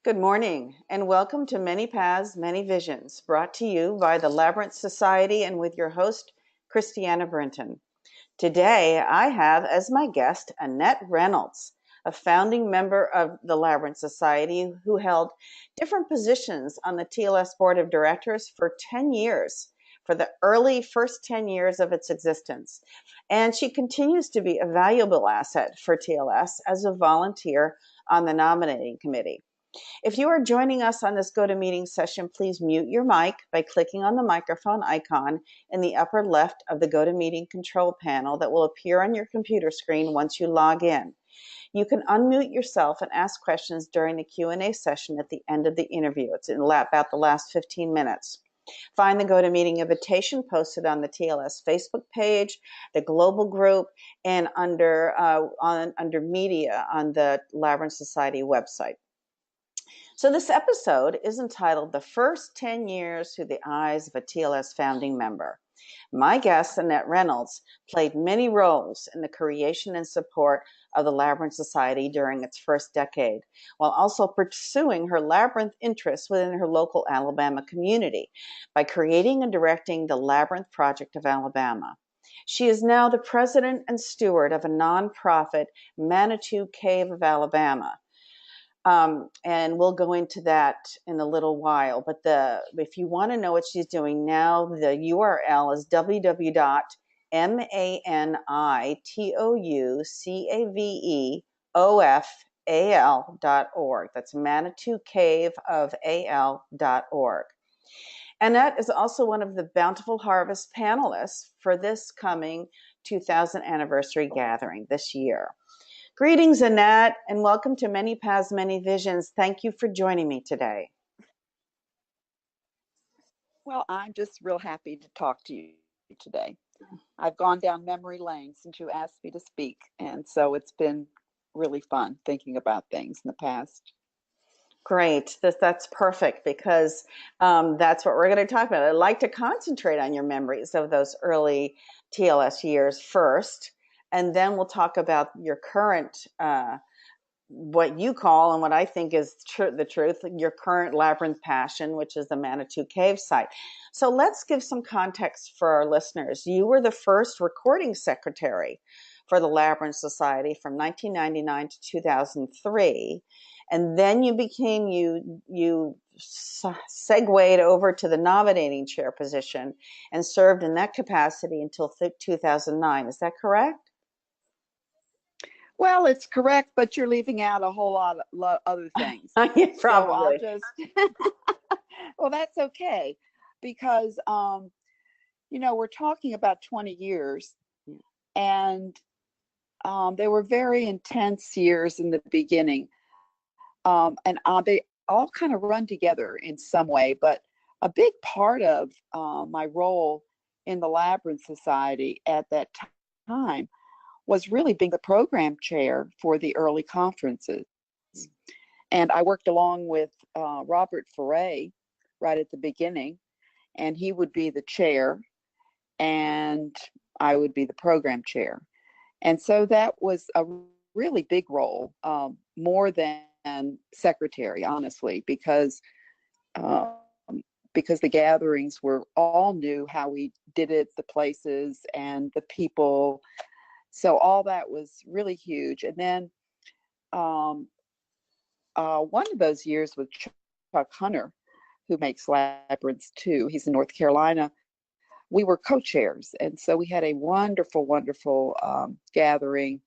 Good morning, and welcome to Many Paths, Many Visions, brought to you by the Labyrinth Society and with your host, Christiana Brinton. Today, I have as my guest Annette Reynolds, a founding member of the Labyrinth Society who held different positions on the TLS Board of Directors for 10 years, for the early first 10 years of its existence. And she continues to be a valuable asset for TLS as a volunteer on the nominating committee. If you are joining us on this GoToMeeting session, please mute your mic by clicking on the microphone icon in the upper left of the GoToMeeting control panel that will appear on your computer screen once you log in. You can unmute yourself and ask questions during the Q&A session at the end of the interview. It's in about the last 15 minutes. Find the GoToMeeting invitation posted on the TLS Facebook page, the global group, and under media on the Labyrinth Society website. So this episode is entitled The First 10 Years Through the Eyes of a TLS Founding Member. My guest, Annette Reynolds, played many roles in the creation and support of the Labyrinth Society during its first decade, while also pursuing her labyrinth interests within her local Alabama community by creating and directing the Labyrinth Project of Alabama. She is now the president and steward of a nonprofit, Manitou Cave of Alabama. And we'll go into that in a little while. But if you want to know what she's doing now, the URL is www.manitoucaveofal.org. That's Manitou Cave of al.org. Annette is also one of the Bountiful Harvest panelists for this coming 2000 anniversary gathering this year. Greetings, Annette, and welcome to Many Paths, Many Visions. Thank you for joining me today. Well, I'm just real happy to talk to you today. I've gone down memory lane since you asked me to speak, and so it's been really fun thinking about things in the past. Great. That's perfect because that's what we're going to talk about. I'd like to concentrate on your memories of those early TLS years first. And then we'll talk about your current, what you call and what I think is the truth, your current labyrinth passion, which is the Manitou Cave site. So let's give some context for our listeners. You were the first recording secretary for the Labyrinth Society from 1999 to 2003. And then you segued over to the nominating chair position and served in that capacity until 2009. Is that correct? Well, it's correct, but you're leaving out a whole lot of other things. Yeah, probably. So I'll just, well, that's okay, because, we're talking about 20 years, and they were very intense years in the beginning, and they all kind of run together in some way, but a big part of my role in the Labyrinth Society at that time was really being the program chair for the early conferences. And I worked along with Robert Foray right at the beginning, and he would be the chair, and I would be the program chair. And so that was a really big role, more than secretary, honestly, because the gatherings were all new, how we did it, the places and the people. So all that was really huge. And then one of those years with Chuck Hunter, who makes Labyrinths too, he's in North Carolina, we were co-chairs. And so we had a wonderful, wonderful gathering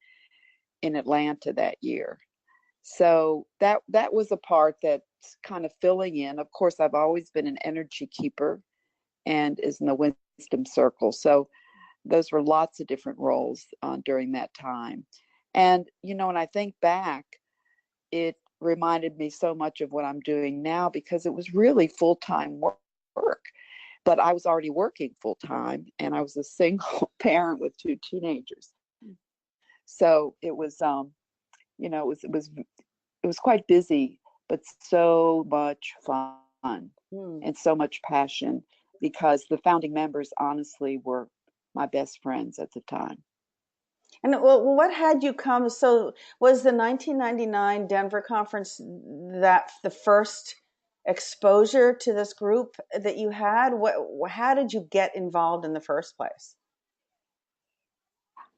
in Atlanta that year. So that was a part that's kind of filling in. Of course, I've always been an energy keeper and is in the wisdom circle. So those were lots of different roles during that time. And, when I think back, it reminded me so much of what I'm doing now, because it was really full-time work. But I was already working full-time, and I was a single parent with 2 teenagers. So it was, it was quite busy, but so much fun and so much passion, because the founding members honestly were my best friends at the time. And what had you come? So was the 1999 Denver conference the first exposure to this group that you had? How did you get involved in the first place?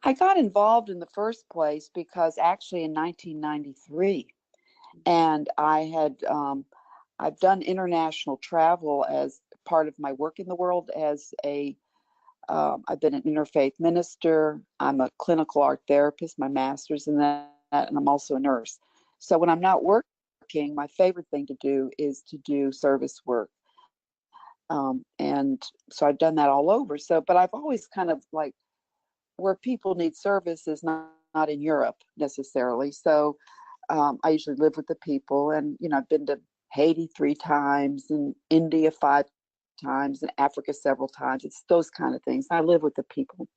I got involved in the first place because actually in 1993, and I've done international travel as part of my work in the world as I've been an interfaith minister. I'm a clinical art therapist, my master's in that, and I'm also a nurse. So when I'm not working, my favorite thing to do is to do service work. And so I've done that all over. So, but I've always kind of like, where people need service is not in Europe necessarily. So I usually live with the people, and I've been to Haiti 3 times, and India 5 times, and Africa several times. It's those kind of things. I live with the people.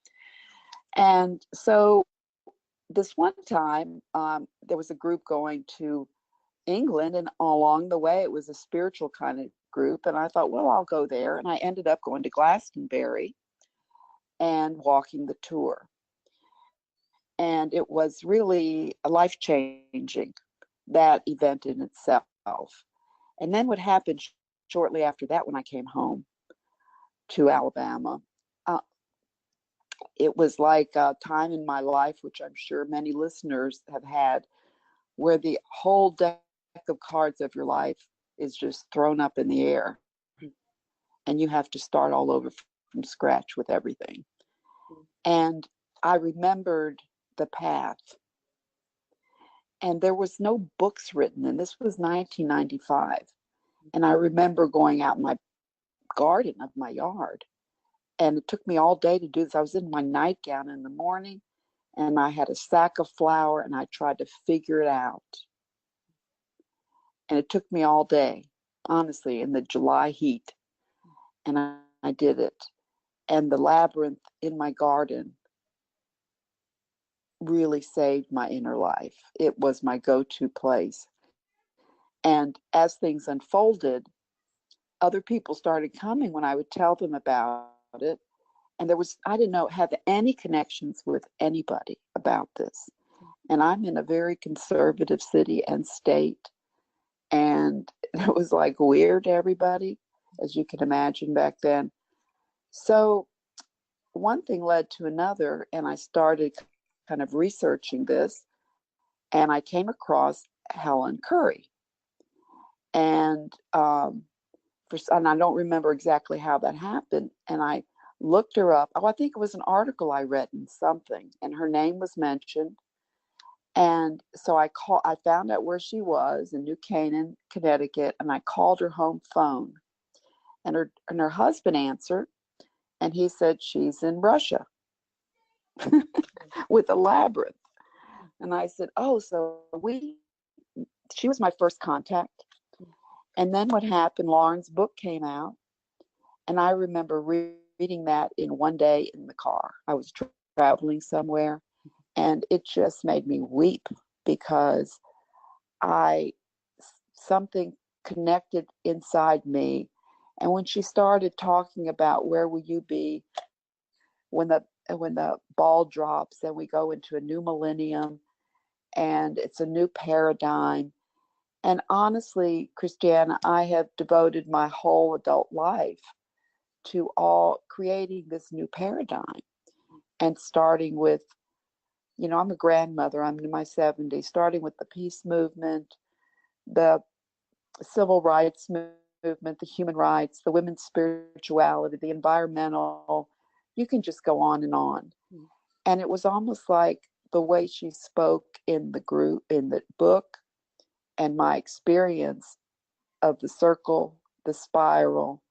And so this one time, there was a group going to England, and along the way, it was a spiritual kind of group. And I thought, well, I'll go there. And I ended up going to Glastonbury and walking the tour. And it was really life-changing, that event in itself. And then what happened shortly after that, when I came home to Alabama, it was like a time in my life, which I'm sure many listeners have had, where the whole deck of cards of your life is just thrown up in the air, and you have to start all over from scratch with everything. And I remembered the path, and there was no books written, and this was 1995. And I remember going out in my garden of my yard, and it took me all day to do this. I was in my nightgown in the morning, and I had a sack of flour, and I tried to figure it out. And it took me all day, honestly, in the July heat. And I did it. And the labyrinth in my garden really saved my inner life. It was my go-to place. And as things unfolded, other people started coming when I would tell them about it. And I didn't have any connections with anybody about this. And I'm in a very conservative city and state. And it was like weird to everybody, as you can imagine back then. So one thing led to another, and I started kind of researching this, and I came across Helen Curry. And and I don't remember exactly how that happened. And I looked her up. Oh, I think it was an article I read in something, and her name was mentioned. And so I found out where she was in New Canaan, Connecticut, and I called her home phone. And her husband answered, and he said she's in Russia with a labyrinth. And I said, oh, so she was my first contact. And then what happened, Lauren's book came out, and I remember reading that in one day in the car. I was traveling somewhere, and it just made me weep, because something connected inside me. And when she started talking about where will you be when the ball drops and we go into a new millennium and it's a new paradigm. And honestly, Christiana, I have devoted my whole adult life to all creating this new paradigm, and starting with, I'm a grandmother, I'm in my 70s, starting with the peace movement, the civil rights movement, the human rights, the women's spirituality, the environmental. You can just go on and on. And it was almost like the way she spoke in the book, and my experience of the circle, the spiral,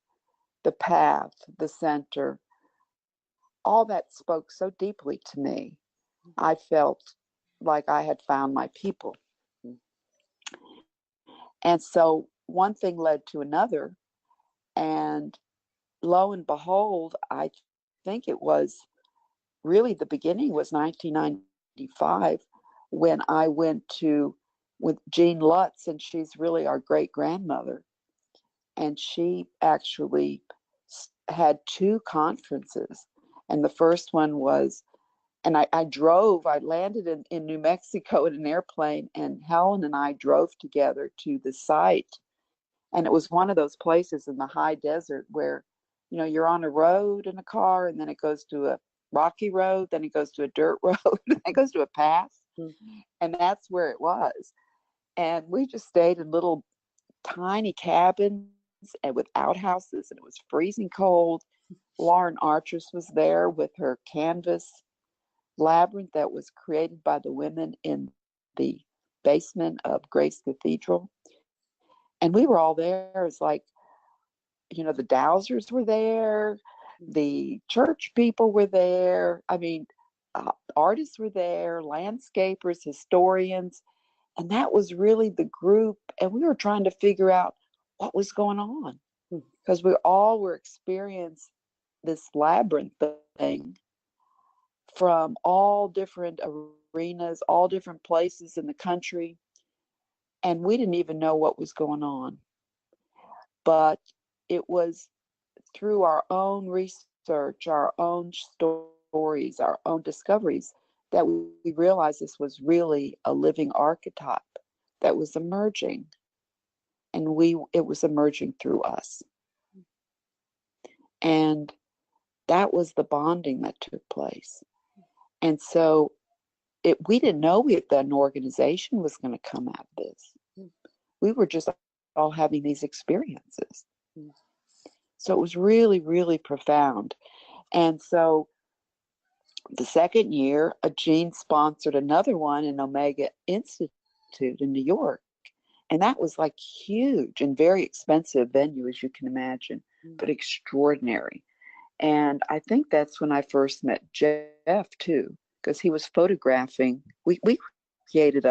the path, the center, all that spoke so deeply to me. I felt like I had found my people. And so one thing led to another, and lo and behold, I think it was really the beginning was 1995, when I went with Jean Lutz, and she's really our great grandmother. And she actually had 2 conferences. And the first one was And I landed in New Mexico in an airplane, and Helen and I drove together to the site. And it was one of those places in the high desert where, you're on a road in a car, and then it goes to a rocky road, then it goes to a dirt road, then it goes to a pass. Mm-hmm. And that's where it was. And we just stayed in little tiny cabins and with outhouses, and it was freezing cold. Lauren Archer was there with her canvas labyrinth that was created by the women in the basement of Grace Cathedral. And we were all there. It was like, the Dowsers were there, the church people were there. I mean, artists were there, landscapers, historians. And that was really the group. And we were trying to figure out what was going on, because we all were experiencing this labyrinth thing from all different arenas, all different places in the country. And we didn't even know what was going on. But it was through our own research, our own stories, our own discoveries, that we realized this was really a living archetype that was emerging. And it was emerging through us. And that was the bonding that took place. And so we didn't know that an organization was going to come out of this. We were just all having these experiences. So it was really, really profound. And so the second year, Jean sponsored another one in Omega Institute in New York. And that was like huge and very expensive venue, as you can imagine, but extraordinary. And I think that's when I first met Jeff too, because he was photographing. We created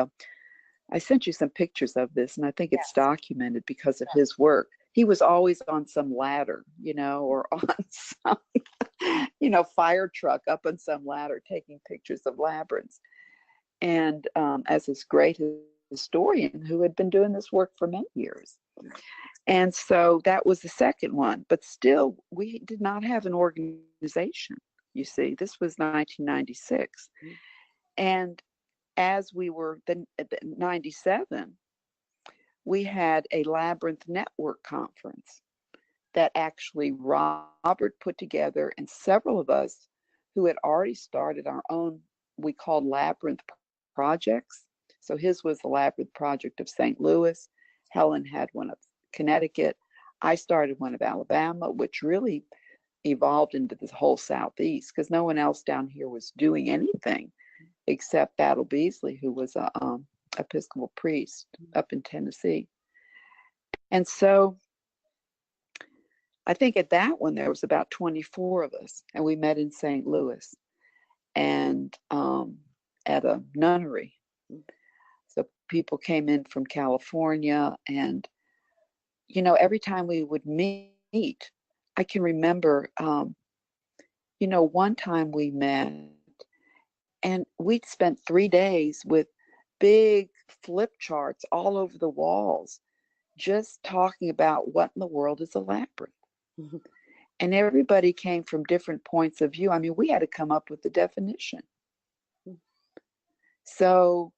I sent you some pictures of this, and I think it's documented because of his work. He was always on some ladder, or on some, fire truck up on some ladder taking pictures of labyrinths. And as this great historian who had been doing this work for many years. And so that was the second one. But still, we did not have an organization, you see. This was 1996. And as we were in 97, we had a Labyrinth Network conference that actually Robert put together, and several of us who had already started our own, we called Labyrinth projects. So his was the Labyrinth Project of St. Louis. Helen had one of Connecticut. I started one of Alabama, which really evolved into this whole Southeast, because no one else down here was doing anything except Battle Beasley, who was a Episcopal priest up in Tennessee. And so I think at that one there was about 24 of us, and we met in St. Louis and at a nunnery. So people came in from California, and every time we would meet, I can remember one time we met, and we'd spent 3 days with big flip charts all over the walls, just talking about what in the world is a labyrinth. Mm-hmm. And everybody came from different points of view. I mean, we had to come up with the definition. Mm-hmm. So,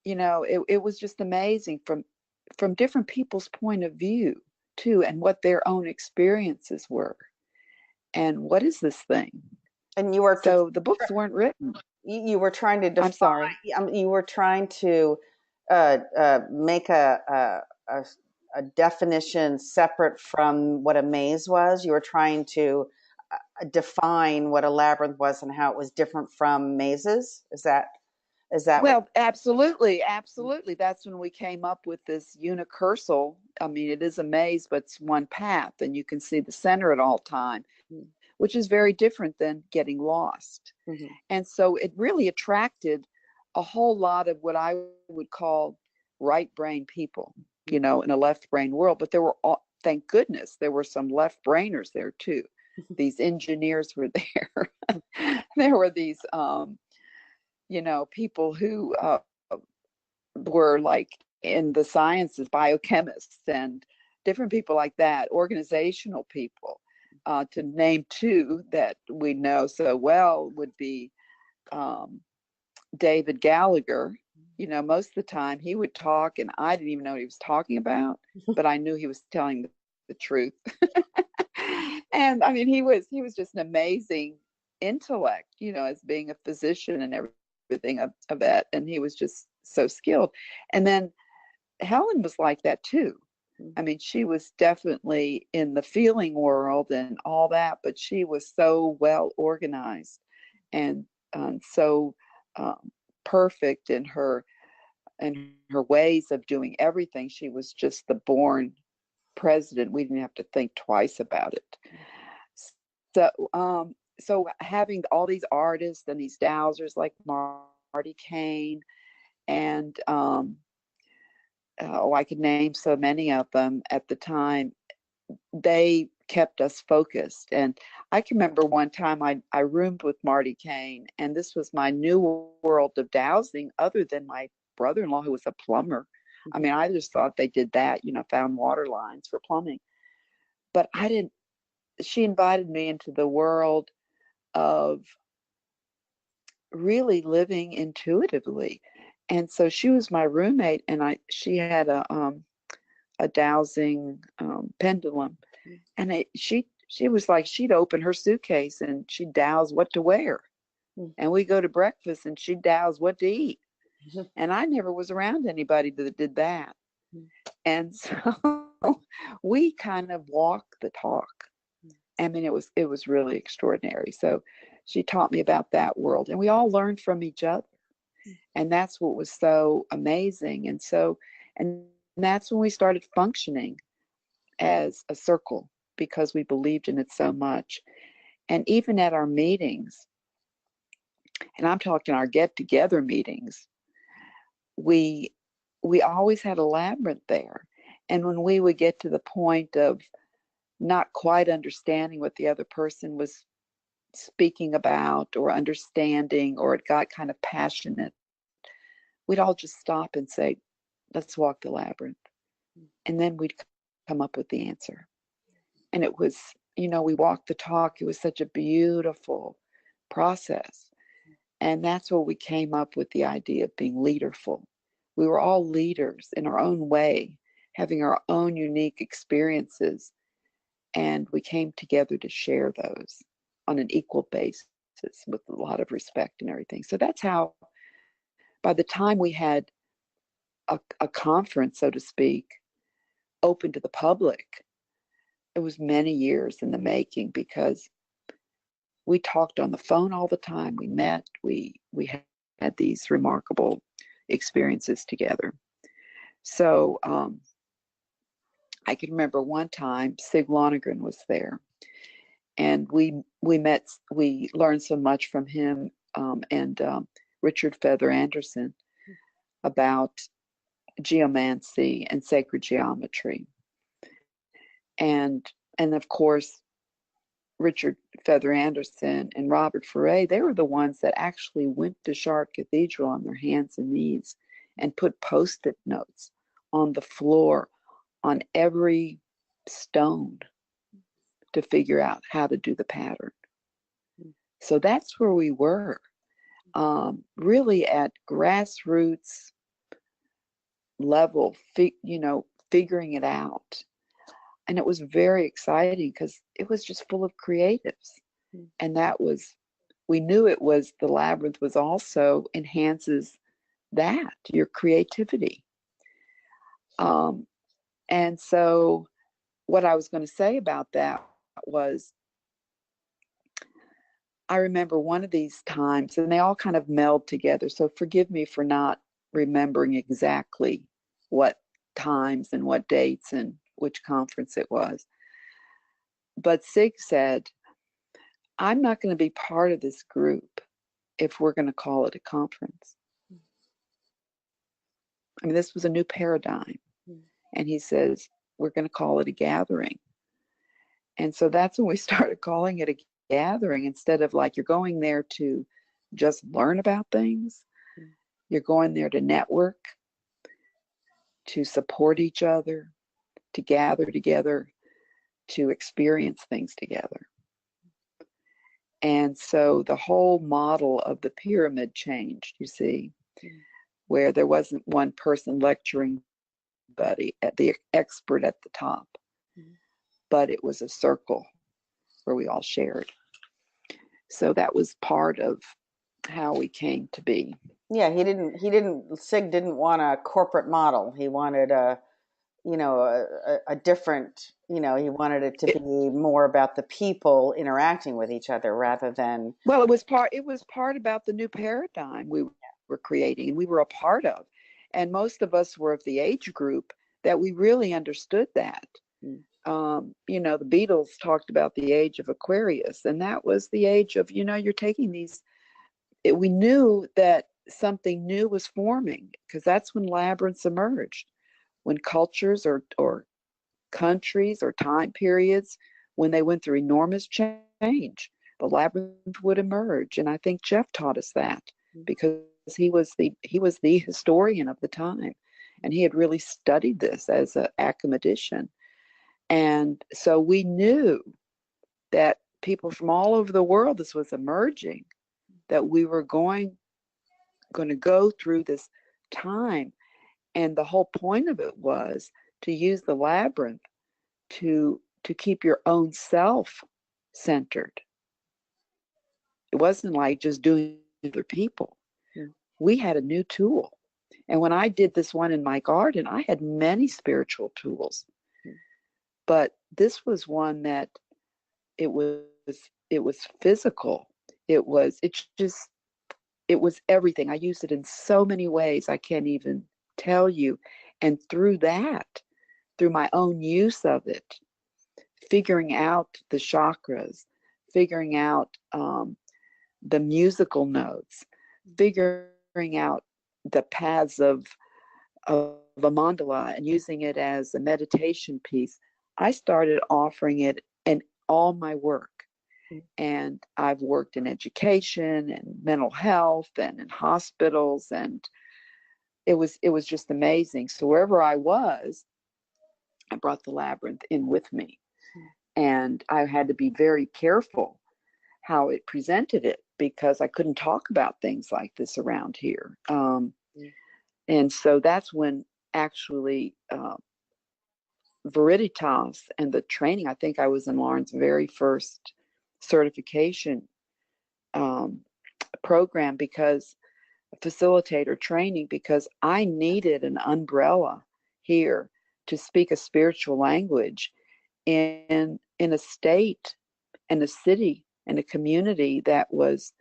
it was just amazing from different people's point of view too, and what their own experiences were. And what is this thing? And you were so the books weren't written. You were trying to define. I'm sorry. You were trying to make a definition separate from what a maze was. You were trying to define what a labyrinth was and how it was different from mazes. Is that? Well, absolutely. That's when we came up with this unicursal. I mean, it is a maze, but it's one path, and you can see the center at all time, which is very different than getting lost. Mm-hmm. And so it really attracted a whole lot of what I would call right brain people, in a left brain world. But there were, thank goodness, there were some left brainers there too. These engineers were there. There were these, people who were like in the sciences, biochemists and different people like that, organizational people. To name two that we know so well would be David Gallagher, you know, most of the time he would talk and I didn't even know what he was talking about, but I knew he was telling the truth. And I mean, he was just an amazing intellect, you know, as being a physician and everything of that. And he was just so skilled. And then Helen was like that too. I mean, she was definitely in the feeling world and all that, but she was so well organized and so perfect in her ways of doing everything. She was just the born president. We didn't have to think twice about it. So having all these artists and these dowsers like Marty Kane and I could name so many of them at the time, they kept us focused. And I can remember one time I roomed with Marty Kane, and this was my new world of dowsing other than my brother-in-law who was a plumber. I mean, I just thought they did that, you know, found water lines for plumbing. But she invited me into the world of really living intuitively. And so she was my roommate, and she had a dowsing pendulum, and she was like, she'd open her suitcase and she'd douse what to wear, and we go to breakfast and she'd douse what to eat. And I never was around anybody that did that. And so we kind of walked the talk. I mean, it was really extraordinary. So she taught me about that world, and we all learned from each other. And that's what was so amazing. And that's when we started functioning as a circle, because we believed in it so much. And even at our meetings, and I'm talking our get-together meetings, we always had a labyrinth there. And when we would get to the point of not quite understanding what the other person was speaking about or understanding, or it got kind of passionate, we'd all just stop and say, let's walk the labyrinth. And then we'd come up with the answer. And it was, you know, we walked the talk. It was such a beautiful process. And that's where we came up with the idea of being leaderful. We were all leaders in our own way, having our own unique experiences. And we came together to share those on an equal basis with a lot of respect and everything. So that's how, by the time we had a conference, so to speak, open to the public, it was many years in the making, because we talked on the phone all the time. We met, we had these remarkable experiences together. So I can remember one time Sig Lonergan was there, and we learned so much from him and Richard Feather Anderson about geomancy and sacred geometry. And of course, Richard Feather Anderson and Robert Foray, they were the ones that actually went to Chartres Cathedral on their hands and knees and put Post-it notes on the floor on every stone to figure out how to do the pattern. So that's where we were, really at grassroots level, figuring it out. And it was very exciting because it was just full of creatives. And we knew it was, the labyrinth was also enhances that, your creativity. And so what I was going to say about that was, I remember one of these times, and they all kind of meld together. So forgive me for not remembering exactly what times and what dates and which conference it was. But Sig said, I'm not going to be part of this group if we're going to call it a conference. I mean, this was a new paradigm. And he says, we're going to call it a gathering. And so that's when we started calling it a gathering, instead of like, you're going there to just learn about things. You're going there to network, to support each other, to gather together, to experience things together. And so the whole model of the pyramid changed, you see, where there wasn't one person lecturing buddy at the expert at the top, but it was a circle where we all shared. So that was part of how we came to be. Yeah, Sig didn't want a corporate model. He wanted a different, he wanted it to be more about the people interacting with each other rather than. Well, it was part about the new paradigm we were creating and we were a part of. And most of us were of the age group that we really understood that. The Beatles talked about the age of Aquarius, and that was the age of, you're taking these. We knew that something new was forming because that's when labyrinths emerged, when cultures or countries or time periods, when they went through enormous change, the labyrinth would emerge. And I think Jeff taught us that because he was the historian of the time, and he had really studied this as an academician. And so we knew that people from all over the world, this was emerging, that we were going to go through this time. And the whole point of it was to use the labyrinth to keep your own self centered. It wasn't like just doing other people. We had a new tool. And when I did this one in my garden, I had many spiritual tools. But this was one that it was physical. It was everything. I used it in so many ways I can't even tell you. And through my own use of it, figuring out the chakras, figuring out the musical notes, figuring out the paths of a mandala and using it as a meditation piece, I started offering it in all my work. And I've worked in education and mental health and in hospitals, and it was just amazing. So wherever I was, I brought the labyrinth in with me. And I had to be very careful how it presented it because I couldn't talk about things like this around here. And so that's when actually Veritas and the training, I think I was in Lauren's very first certification program, because facilitator training, because I needed an umbrella here to speak a spiritual language in a state and a city and a community that was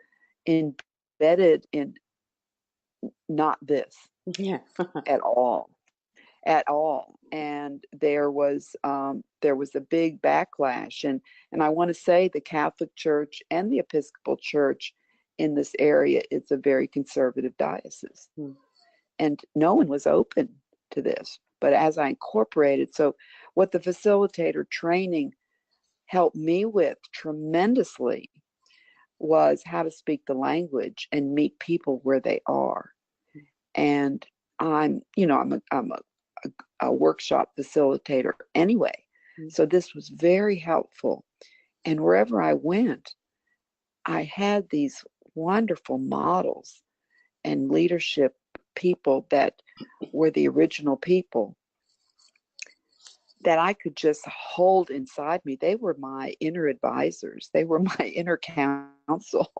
embedded in not this at all. And there was a big backlash, and I want to say the Catholic Church and the Episcopal Church in this area is a very conservative diocese, and no one was open to this. But as I incorporated, so what the facilitator training helped me with tremendously was how to speak the language and meet people where they are. And I'm a workshop facilitator anyway. So this was very helpful. And wherever I went, I had these wonderful models and leadership people that were the original people that I could just hold inside me. They were my inner advisors. They were my inner counsel,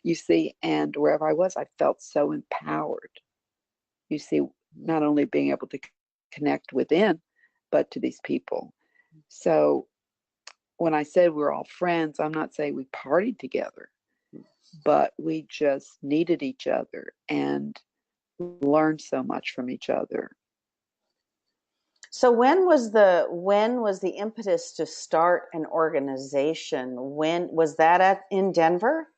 you see. And wherever I was, I felt so empowered. You see, not only being able to connect within, but to these people. So when I said we're all friends, I'm not saying we partied together, but we just needed each other and learned so much from each other. So when was the impetus to start an organization? When was that in Denver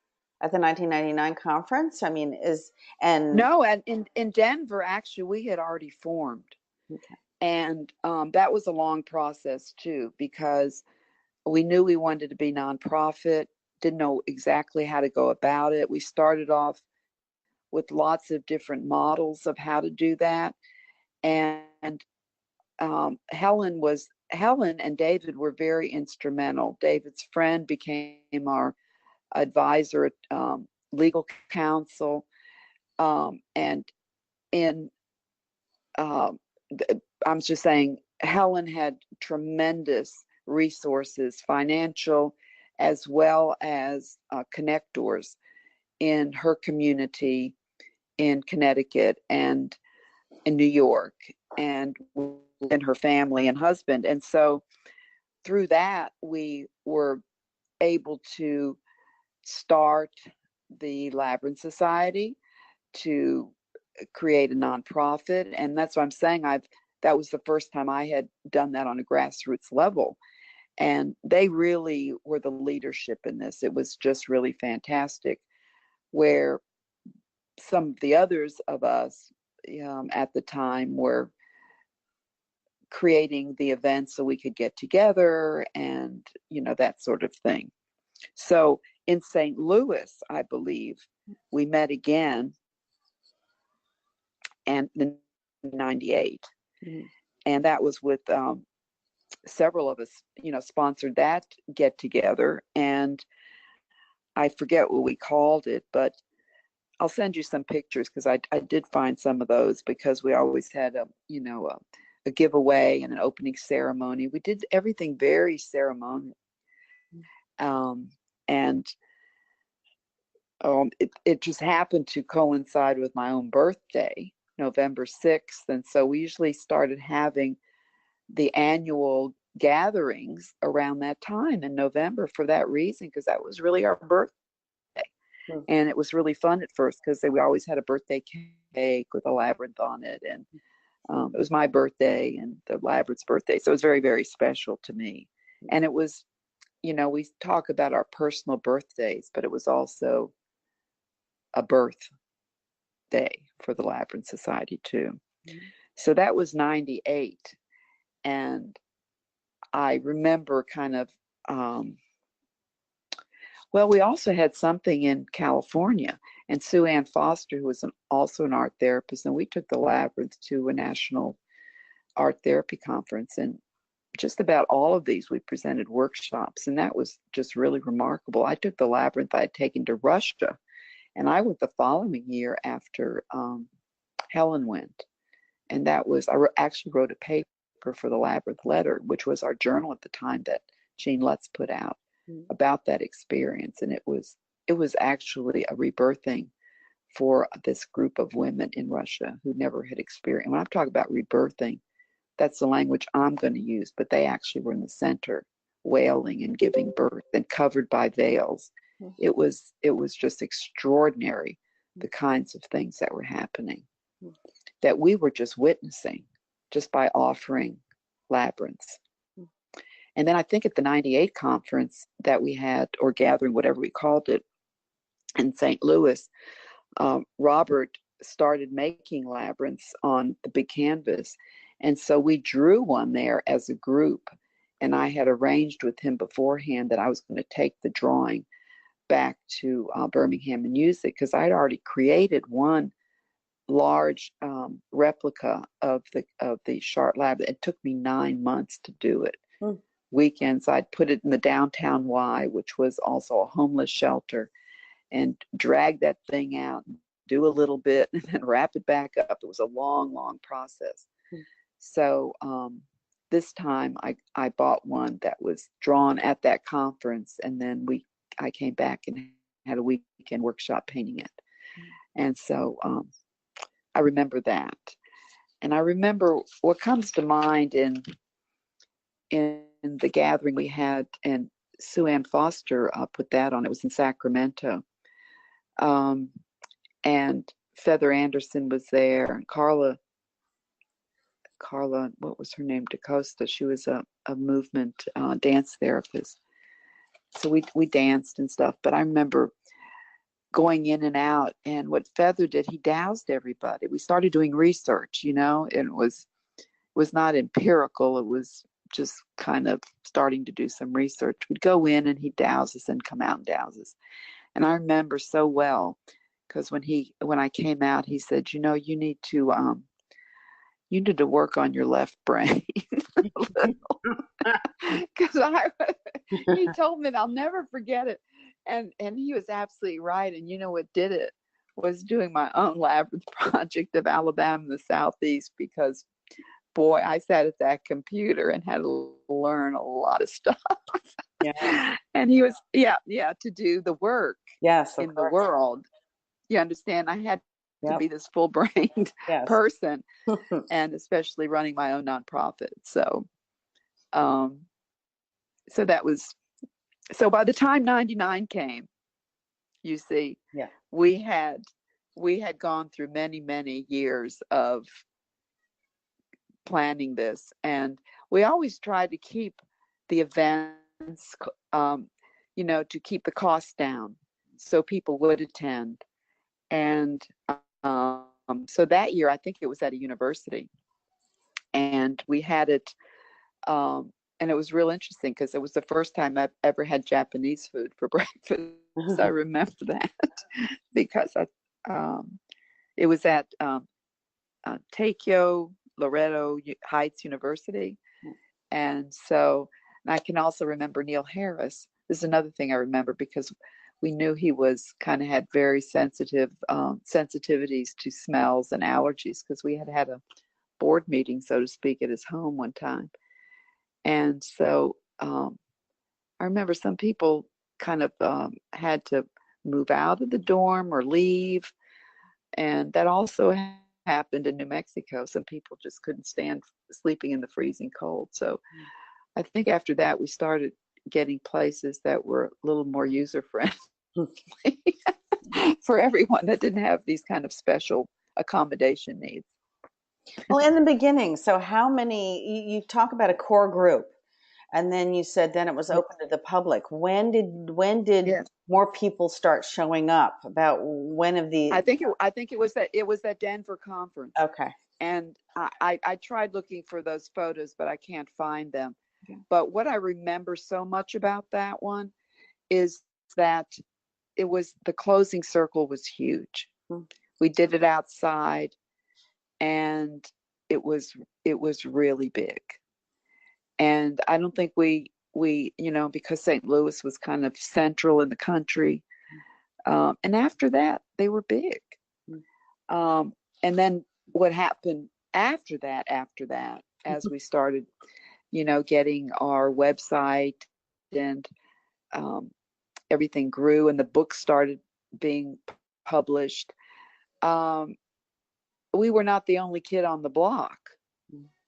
at the 1999 conference? I mean, no, and in Denver, actually, we had already formed. Okay. And that was a long process too, because we knew we wanted to be nonprofit, didn't know exactly how to go about it. We started off with lots of different models of how to do that. And Helen and David were very instrumental. David's friend became our advisor, legal counsel, and in I'm just saying, Helen had tremendous resources, financial as well as connectors in her community in Connecticut and in New York, and in her family and husband. And so through that, we were able to start the Labyrinth Society, to create a nonprofit. And that's what I'm saying. That was the first time I had done that on a grassroots level. And they really were the leadership in this. It was just really fantastic, where some of the others of us at the time were creating the events so we could get together and, that sort of thing. So in St. Louis, I believe, we met again, and in 98. Mm-hmm. And that was with several of us, sponsored that get together. And I forget what we called it, but I'll send you some pictures, because I did find some of those, because we always had a giveaway and an opening ceremony. We did everything very ceremonial. And it just happened to coincide with my own birthday, November 6th. And so we usually started having the annual gatherings around that time in November for that reason, because that was really our birthday. Mm-hmm. And it was really fun at first, because we always had a birthday cake with a labyrinth on it. And it was my birthday and the labyrinth's birthday. So it was very, very special to me. And it was, we talk about our personal birthdays, but it was also a birth day for the Labyrinth Society too. Mm-hmm. So that was 98. And I remember kind of, we also had something in California, and Sue Ann Foster, who was also an art therapist, and we took the Labyrinth to a national art therapy conference. And just about all of these, we presented workshops, and that was just really remarkable. I took the Labyrinth I had taken to Russia, and I went the following year after Helen went. And that was, actually wrote a paper for the Labyrinth Letter, which was our journal at the time that Jean Lutz put out, about that experience. And it was actually a rebirthing for this group of women in Russia who never had experienced. When I'm talking about rebirthing, that's the language I'm going to use, but they actually were in the center, wailing and giving birth and covered by veils. Mm-hmm. It was just extraordinary, the kinds of things that were happening, that we were just witnessing just by offering labyrinths. And then I think at the 98 conference that we had, or gathering, whatever we called it, in St. Louis, Robert started making labyrinths on the big canvas. And so we drew one there as a group. And I had arranged with him beforehand that I was going to take the drawing back to Birmingham and use it, because I'd already created one large replica of the Chart Lab. It took me 9 months to do it. Weekends, I'd put it in the downtown Y, which was also a homeless shelter, and drag that thing out, do a little bit, and then wrap it back up. It was a long, long process. So this time I bought one that was drawn at that conference, and then I came back and had a weekend workshop painting it. And so I remember that. And I remember what comes to mind in the gathering we had, and Sue Ann Foster put that on. It was in Sacramento. And Feather Anderson was there, and Carla, what was her name? DaCosta. She was a movement dance therapist. So we danced and stuff. But I remember going in and out, and what Feather did, he doused everybody. We started doing research, and it was not empirical. It was just kind of starting to do some research. We'd go in and he'd douse us and come out and douse us. And I remember so well, because when I came out, he said, you need to work on your left brain a little. Because he told me, and I'll never forget it. And he was absolutely right. And you know what did it was doing my own labyrinth project of Alabama and the Southeast, because boy, I sat at that computer and had to learn a lot of stuff. Yeah. And he was, yeah, to do the work Yes, of in the course. world. You understand? I had to Yep. be this full-brained Yes. person, and especially running my own nonprofit. Um, so that was, so by the time 99 came, you see, Yeah. we had gone through many, many years of planning this, and we always tried to keep the events, to keep the costs down so people would attend. And so that year, I think it was at a university, and we had it, and it was real interesting because it was the first time I've ever had Japanese food for breakfast. I remember that because it was at Takeo Loreto Heights University. And so I can also remember Neil Harris. This is another thing I remember because we knew he was kind of had very sensitive sensitivities to smells and allergies, because we had had a board meeting, so to speak, at his home one time. And so I remember some people kind of had to move out of the dorm or leave. And that also happened in New Mexico. Some people just couldn't stand sleeping in the freezing cold. So I think after that, we started getting places that were a little more user friendly for everyone that didn't have these kind of special accommodation needs. Well, in the beginning, so how many, you talk about a core group, and then you said then it was open to the public. When did Yes. more people start showing up? About when of the I think it was that Denver conference. Okay. And I tried looking for those photos, but I can't find them. Okay. But what I remember so much about that one is that the closing circle was huge. We did it outside, and it was really big. And I don't think we because St. Louis was kind of central in the country. And after that, they were big. And then what happened after that, as we started, getting our website, and everything grew, and the books started being published. We were not the only kid on the block,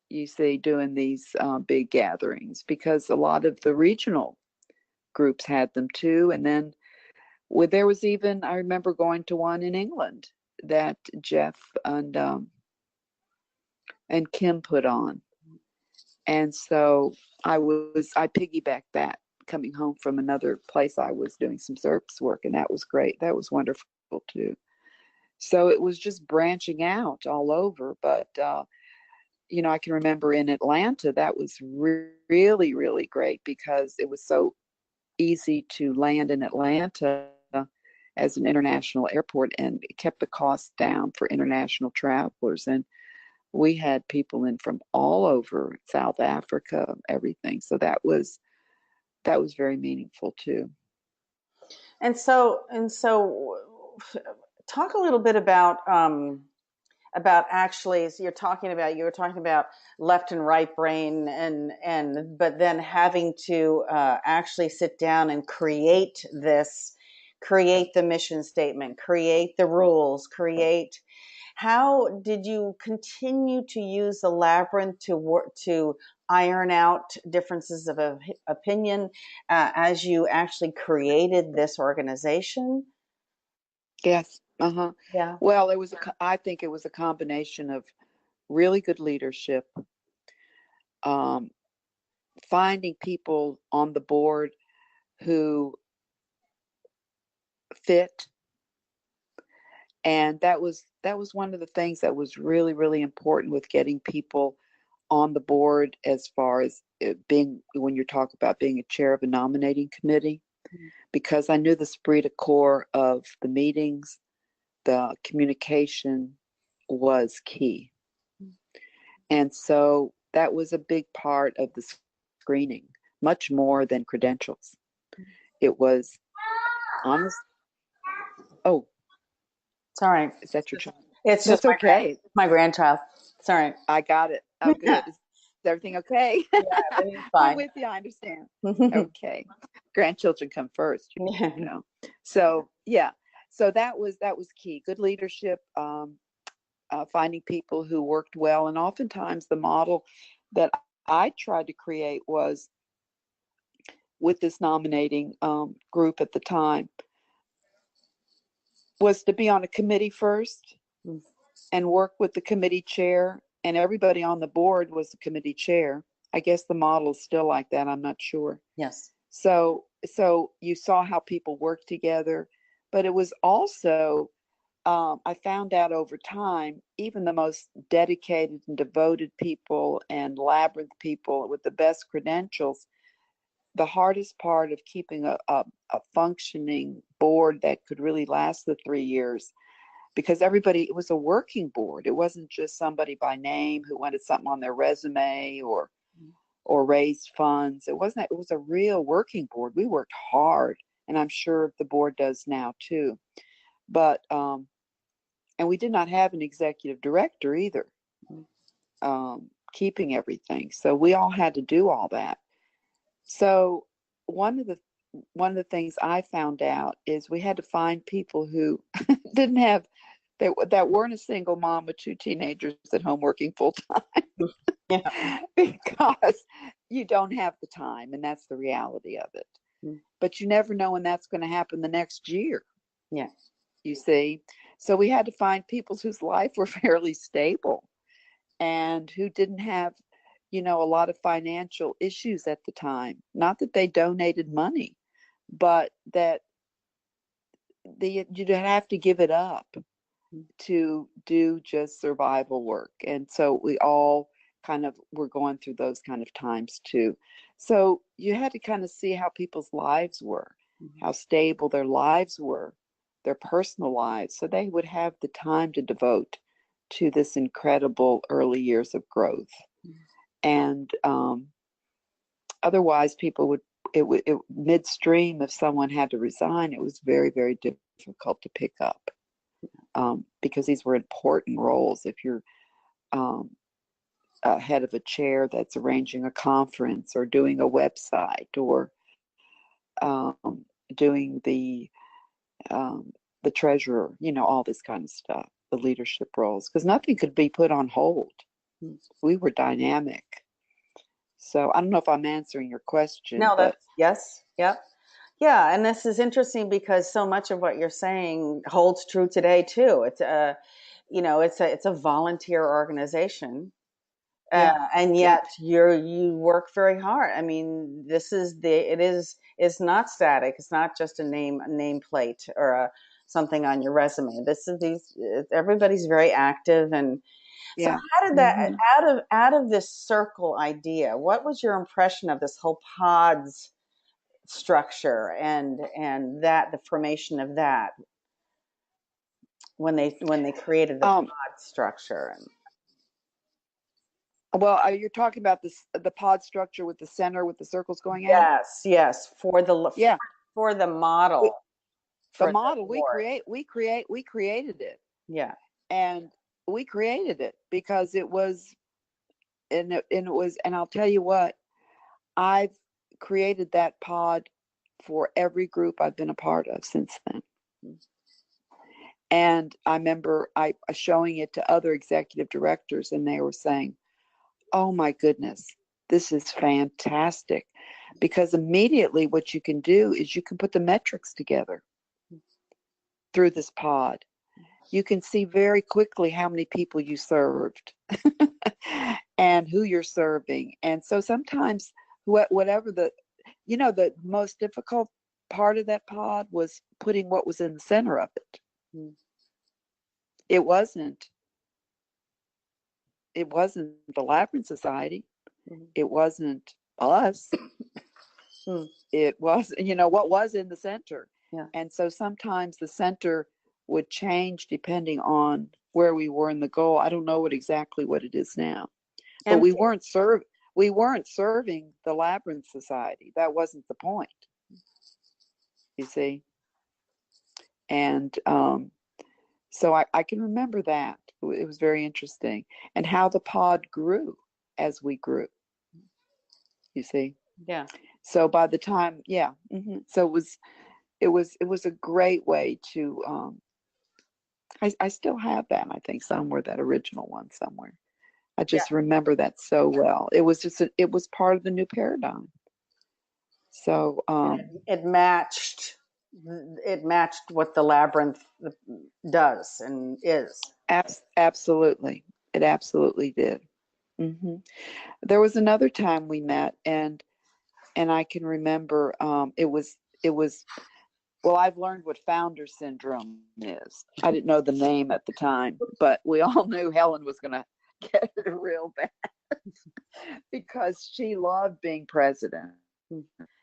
you see, doing these big gatherings, because a lot of the regional groups had them too. And then there was even, I remember going to one in England that Jeff and Kim put on. And so I piggybacked that coming home from another place. I was doing some service work, and that was great. That was wonderful too. So it was just branching out all over. But, I can remember in Atlanta, that was really, really great, because it was so easy to land in Atlanta as an international airport, and it kept the cost down for international travelers. And we had people in from all over South Africa, everything. So that was very meaningful too. And so talk a little bit about actually, so you were talking about left and right brain, but then having to actually sit down and create the mission statement, create the rules, how did you continue to use the labyrinth to iron out differences of opinion as you actually created this organization? Yes. Uh-huh. Yeah. Well, I think it was a combination of really good leadership, finding people on the board who fit. And that was one of the things that was really, really important with getting people on the board, as far as being, when you talk about being a chair of a nominating committee, because I knew the esprit de corps of the meetings, the communication was key. And so that was a big part of the screening, much more than credentials. It was honest. Oh, It's all right. is that your child? It's just That's okay. my grandchild. It's all right. I got it. Oh, good. Is everything okay? Yeah, everything's I'm fine. with you. I understand. Okay. Grandchildren come first, Yeah. you know. So yeah. So that was key. Good leadership, finding people who worked well, and oftentimes the model that I tried to create was with this nominating group at the time was to be on a committee first and work with the committee chair, and everybody on the board was the committee chair. I guess the model is still like that. I'm not sure. Yes. So you saw how people work together, but it was also I found out over time, even the most dedicated and devoted people and labyrinth people with the best credentials, the hardest part of keeping a functioning board that could really last the 3 years, because everybody, it was a working board. It wasn't just somebody by name who wanted something on their resume or raised funds. It wasn't that. It was a real working board. We worked hard, and I'm sure the board does now too. But and we did not have an executive director either, keeping everything. So we all had to do all that. So one of the things I found out is we had to find people who didn't have that weren't a single mom with two teenagers at home working full time. Yeah. Because you don't have the time, and that's the reality of it. But you never know when that's going to happen the next year. Yeah. You see, so we had to find people whose life were fairly stable and who didn't have, a lot of financial issues at the time. Not that they donated money, but that you'd have to give it up to do just survival work. And so we all kind of were going through those kind of times too. So you had to kind of see how people's lives were, how stable their lives were, their personal lives, so they would have the time to devote to this incredible early years of growth. And otherwise, people would midstream, if someone had to resign, it was very, very difficult to pick up, because these were important roles. If you're head of a chair that's arranging a conference or doing a website or doing the treasurer, all this kind of stuff, the leadership roles, because nothing could be put on hold. We were dynamic. So I don't know if I'm answering your question. No, but yes. Yep. Yeah. And this is interesting because so much of what you're saying holds true today too. It's it's a volunteer organization. yeah, And yeah, yet you work very hard. I mean, it's not static. It's not just a nameplate or something on your resume. Everybody's very active. And so yeah. how did that, out of this circle idea, what was your impression of this whole pods structure and that the formation of that when they created the pod structure? Well, you're talking about the pod structure with the center with the circles going out. Yes, Yeah, for the model the for the model board. we created it, Yeah. and we created it because it was, and I'll tell you what, I've created that pod for every group I've been a part of since then. And I remember I showing it to other executive directors, and they were saying, "Oh my goodness, this is fantastic." Because immediately what you can do is you can put the metrics together through this pod. You can see very quickly how many people you served and who you're serving. And so sometimes whatever the most difficult part of that pod was putting what was in the center of it. It wasn't the Labyrinth Society. It wasn't us. It was, what was in the center. Yeah. And so sometimes the center would change depending on where we were in the goal. I don't know exactly what it is now, but we weren't serving the Labyrinth Society. That wasn't the point. You see? And so I can remember that. It was very interesting. And how the pod grew as we grew, you see. Yeah. So by the time, yeah. So it was a great way to, I still have that, I think, somewhere, that original one somewhere. I just remember that so well. It was just, it was part of the new paradigm. So it matched what the labyrinth does and is. absolutely, it absolutely did. There was another time we met, and I can remember, it was well, I've learned what founder syndrome is. I didn't know the name at the time, but we all knew Helen was going to get it real bad because she loved being president.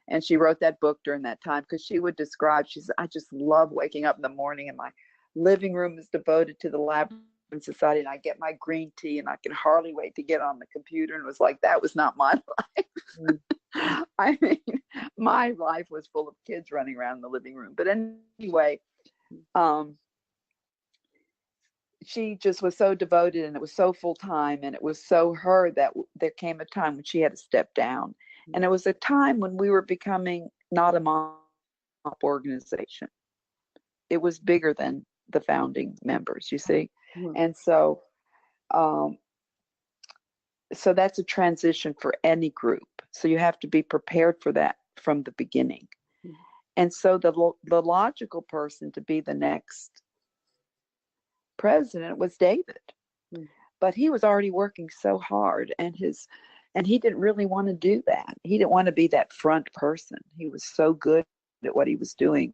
And she wrote that book during that time because she would describe, she said, I just love waking up in the morning and my living room is devoted to the Labyrinth Society, and I get my green tea and I can hardly wait to get on the computer. And it was like, that was not my life. I mean, my life was full of kids running around in the living room. But anyway, she just was so devoted, and it was so full time, and it was so her that there came a time when she had to step down. And it was a time when we were becoming not a mom organization. It was bigger than the founding members, you see. And so so that's a transition for any group. So you have to be prepared for that from the beginning. And so the logical person to be the next president was David. But he was already working so hard, and he didn't really want to do that. He didn't want to be that front person. He was so good at what he was doing,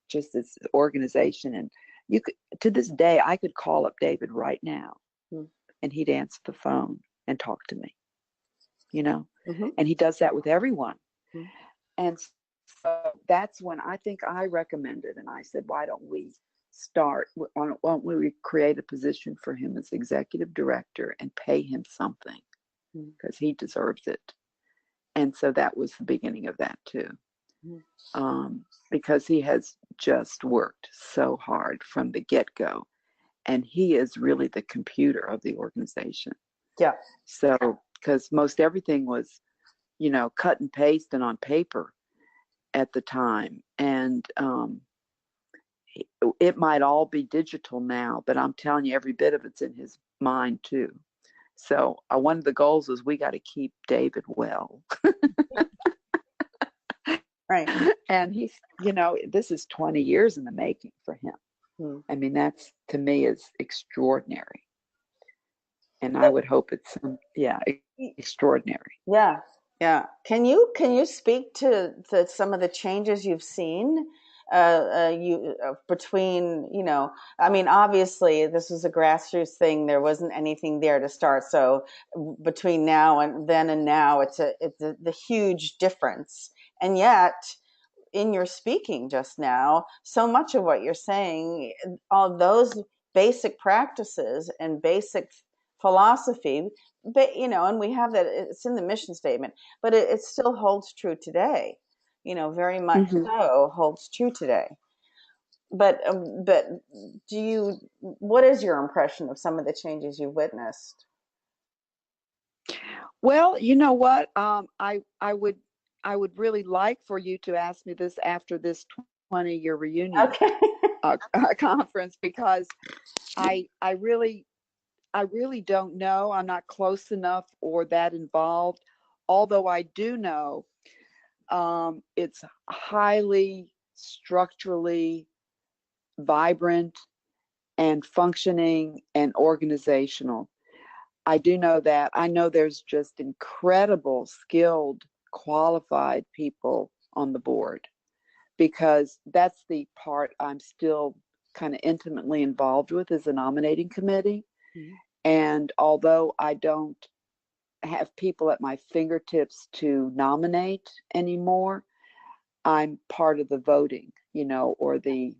just as organization. And you could, to this day, I could call up David right now, and he'd answer the phone and talk to me, you know. And he does that with everyone. And so that's when I think I recommended, and I said, why don't we create a position for him as executive director and pay him something, because he deserves it. And so that was the beginning of that too. Because he has just worked so hard from the get-go, and he is really the computer of the organization. Yeah. So, because most everything was, cut and paste and on paper at the time. And it might all be digital now, but I'm telling you, every bit of it's in his mind too. So one of the goals is we got to keep David well. Right. And he's, this is 20 years in the making for him. I mean, that's, to me, is extraordinary. And I would hope it's, extraordinary. Yeah. Yeah. Can you speak to some of the changes you've seen between, I mean, obviously this was a grassroots thing. There wasn't anything there to start. So between now and then and now, it's the huge difference. And yet, in your speaking just now, so much of what you're saying, all those basic practices and basic philosophy, but and we have that, it's in the mission statement, but it still holds true today, very much so holds true today. But what is your impression of some of the changes you've witnessed? Well, you know what, I would really like for you to ask me this after this 20-year reunion. Okay. Conference, because I really don't know. I'm not close enough or that involved. Although I do know it's highly structurally vibrant and functioning and organizational. I do know that. I know there's just incredible, skilled, qualified people on the board, because that's the part I'm still kind of intimately involved with, is the nominating committee. And although I don't have people at my fingertips to nominate anymore, I'm part of the voting, or the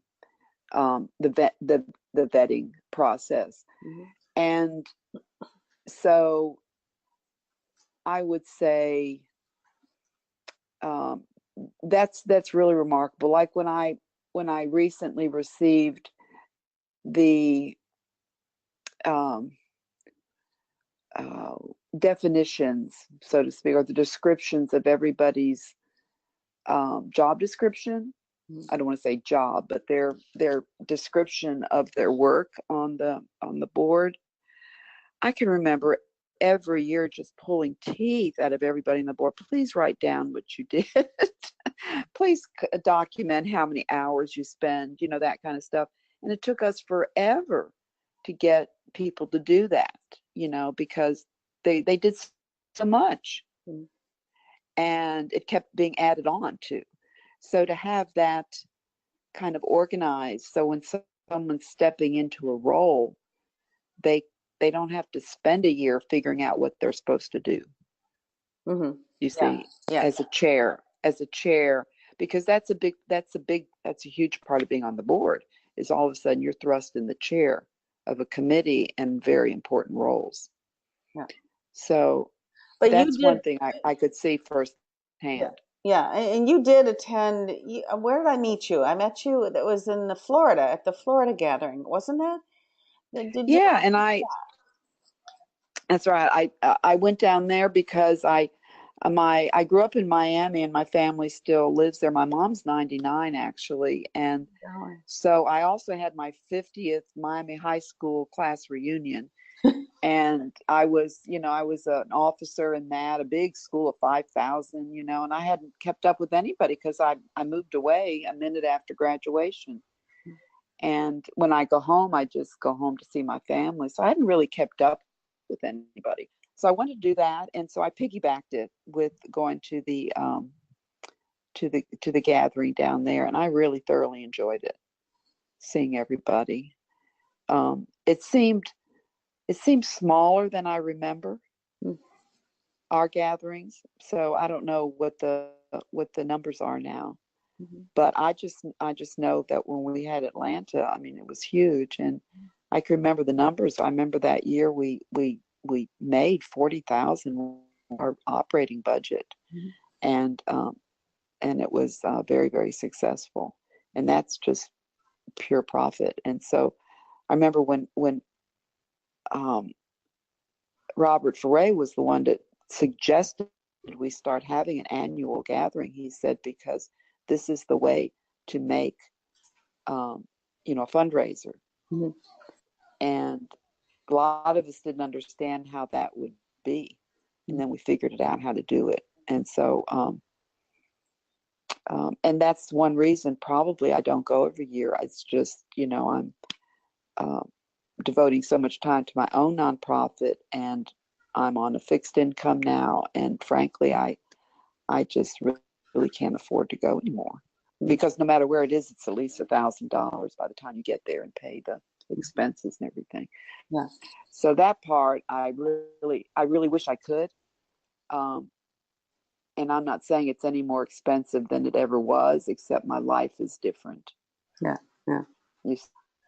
vetting process. And so I would say that's really remarkable. Like when I when I recently received the um, uh, definitions, so to speak, or the descriptions of everybody's job description. I don't want to say job, but their description of their work on the board. I can remember every year just pulling teeth out of everybody on the board. Please write down what you did. Please document how many hours you spend, that kind of stuff. And it took us forever to get people to do that, because they did so much, and it kept being added on to. So to have that kind of organized, so when someone's stepping into a role, they don't have to spend a year figuring out what they're supposed to do. Mm-hmm. You see, yeah. as a chair, because that's a huge part of being on the board, is all of a sudden you're thrust in the chair of a committee and very important roles. Yeah. So but that's one thing I could see firsthand. Yeah, and you did attend. Where did I meet you? I met you. That was in the Florida at the Florida gathering, wasn't that? Did you? Yeah, and that's right. I went down there because I grew up in Miami, and my family still lives there. My mom's 99 actually, and so I also had my 50th Miami High School class reunion. And I was an officer in that, a big school of 5,000, and I hadn't kept up with anybody because I moved away a minute after graduation. And when I go home, I just go home to see my family. So I hadn't really kept up with anybody. So I wanted to do that, and so I piggybacked it with going to the gathering down there, and I really thoroughly enjoyed it, seeing everybody. It seemed smaller than I remember our gatherings. So I don't know what the numbers are now. But I just know that when we had Atlanta, I mean, it was huge, and I can remember the numbers. I remember that year we made 40,000 our operating budget, and it was very, very successful, and that's just pure profit. And so I remember when Robert Foray was the one that suggested we start having an annual gathering. He said, because this is the way to make, a fundraiser. And a lot of us didn't understand how that would be. And then we figured it out how to do it. And so, and that's one reason probably I don't go every year. It's just, I'm devoting so much time to my own nonprofit, and I'm on a fixed income now. And frankly, I just really can't afford to go anymore, because no matter where it is, it's at least $1,000 by the time you get there and pay the expenses and everything. Yeah. So that part, I really wish I could. And I'm not saying it's any more expensive than it ever was, except my life is different. Yeah. You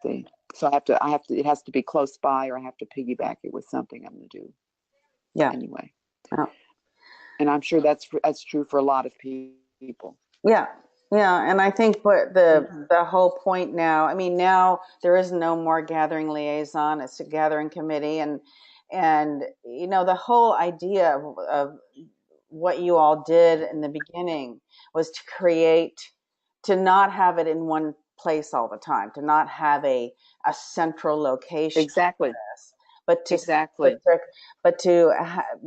see, so I have to. It has to be close by, or I have to piggyback it with something I'm going to do. Yeah. Anyway. Yeah. And I'm sure that's true for a lot of people. Yeah. And I think the whole point now, I mean, now there is no more gathering liaison; it's a gathering committee, and the whole idea of what you all did in the beginning was to not have it in one place all the time, to not have a central location. Exactly. But to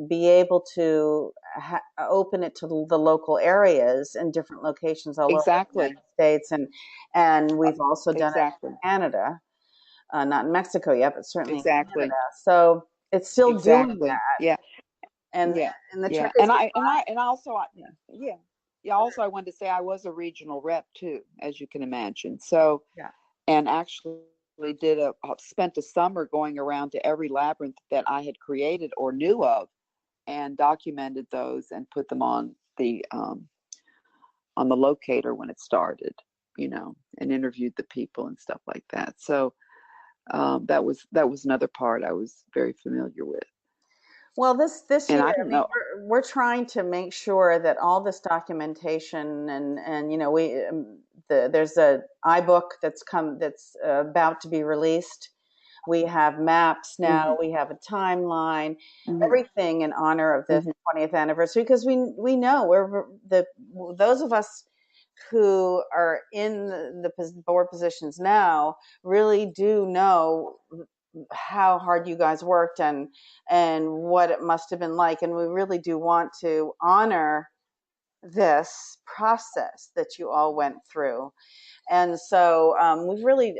be able to open it to the local areas and different locations all over the United States, and we've also done it in Canada, not in Mexico yet, but certainly in Canada. So it's still doing that. Yeah. And the trick is, and I wanted to say I was a regional rep too, as you can imagine. So and actually spent a summer going around to every labyrinth that I had created or knew of, and documented those and put them on the locator when it started, and interviewed the people and stuff like that. So that was another part I was very familiar with. Well, this year, I don't know. We're trying to make sure that all this documentation and there's a iBook that's about to be released. We have maps now. Mm-hmm. We have a timeline, Mm-hmm. everything in honor of the Mm-hmm. 20th anniversary, because we know those of us who are in the board positions now really do know how hard you guys worked and what it must have been like, and we really do want to honor this process that you all went through. And so we've really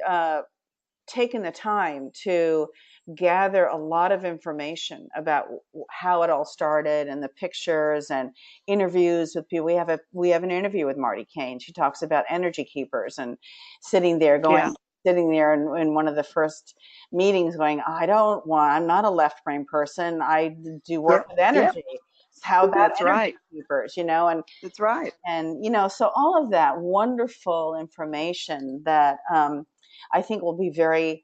taken the time to gather a lot of information about how it all started, and the pictures and interviews with people. We have an interview with Marty Kane. She talks about energy keepers and sitting there in one of the first meetings going, I'm not a left brain person. I do work with energy. How about That's energy right. keepers, and That's right. and so all of that wonderful information that I think will be very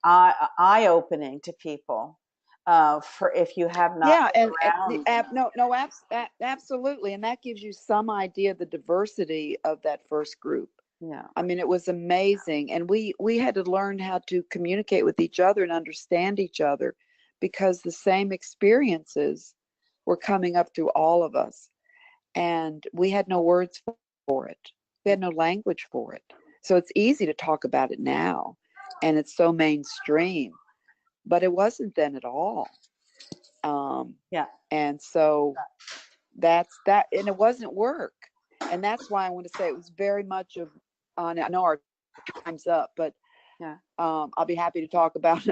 eye-opening to people, for if you have not Yeah, been and around. absolutely, and that gives you some idea of the diversity of that first group. Yeah, I mean, it was amazing, and we had to learn how to communicate with each other and understand each other, because the same experiences were coming up through all of us, and we had no words for it. We had no language for it. So it's easy to talk about it now, and it's so mainstream, but it wasn't then at all. yeah, And so that's that, and it wasn't work. And that's why I want to say it was very much of, I know our time's up, but yeah. I'll be happy to talk about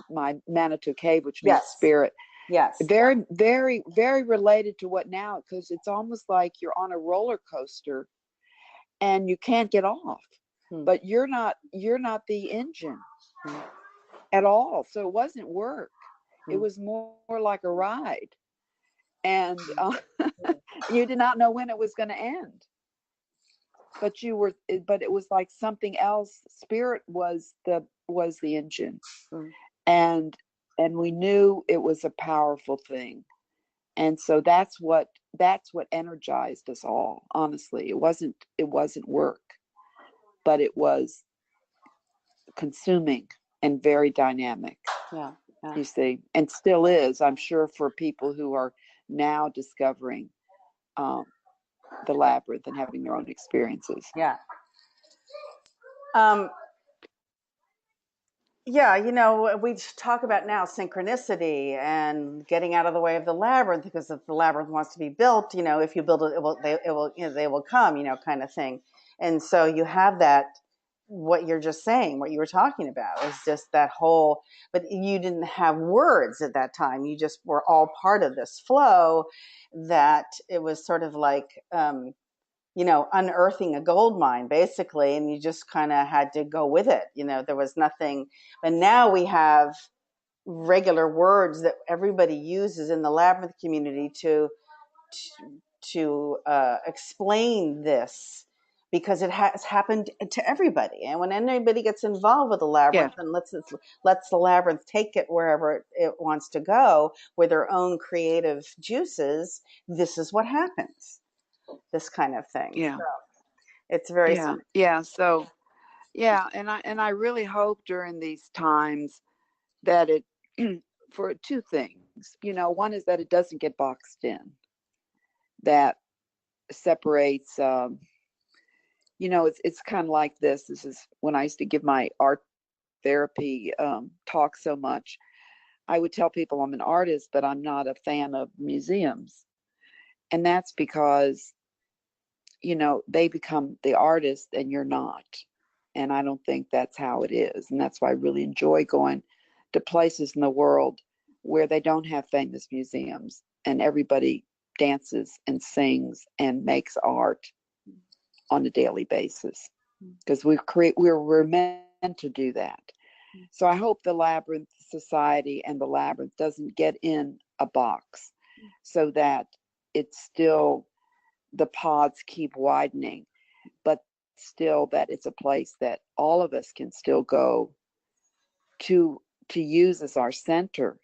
my Manitou Cave, which means Yes, spirit. yes, Very, very, very related to what now, because it's almost like you're on a roller coaster and you can't get off, but you're not the engine at all. So it wasn't work. It was more like a ride, and you did not know when it was going to end. But it was like something else. Spirit was the engine, and we knew it was a powerful thing. And so that's what energized us all. Honestly, it wasn't work, but it was consuming and very dynamic. yeah, yeah. You see, and still is, I'm sure, for people who are now discovering the labyrinth and having their own experiences. Yeah. Yeah, we talk about now synchronicity and getting out of the way of the labyrinth, because if the labyrinth wants to be built, if you build it, they will come, kind of thing. And so you have that, what you're just saying, what you were talking about is just that whole, but you didn't have words at that time. You just were all part of this flow, that it was sort of like, unearthing a gold mine, basically, and you just kind of had to go with it. There was nothing. But now we have regular words that everybody uses in the labyrinth community to explain this, because it has happened to everybody. And when anybody gets involved with the labyrinth, and lets the labyrinth take it wherever it wants to go with their own creative juices, this is what happens. This kind of thing. Yeah. So it's very So and I really hope during these times that it for two things. One is that it doesn't get boxed in, that separates. It's kind of like this is when I used to give my art therapy talk so much. I would tell people I'm an artist, but I'm not a fan of museums, and that's because they become the artist and you're not. And I don't think that's how it is. And that's why I really enjoy going to places in the world where they don't have famous museums and everybody dances and sings and makes art on a daily basis, because we're meant to do that. So I hope the Labyrinth Society and the Labyrinth doesn't get in a box, so that it's still, the pods keep widening, but still that it's a place that all of us can still go to use as our center.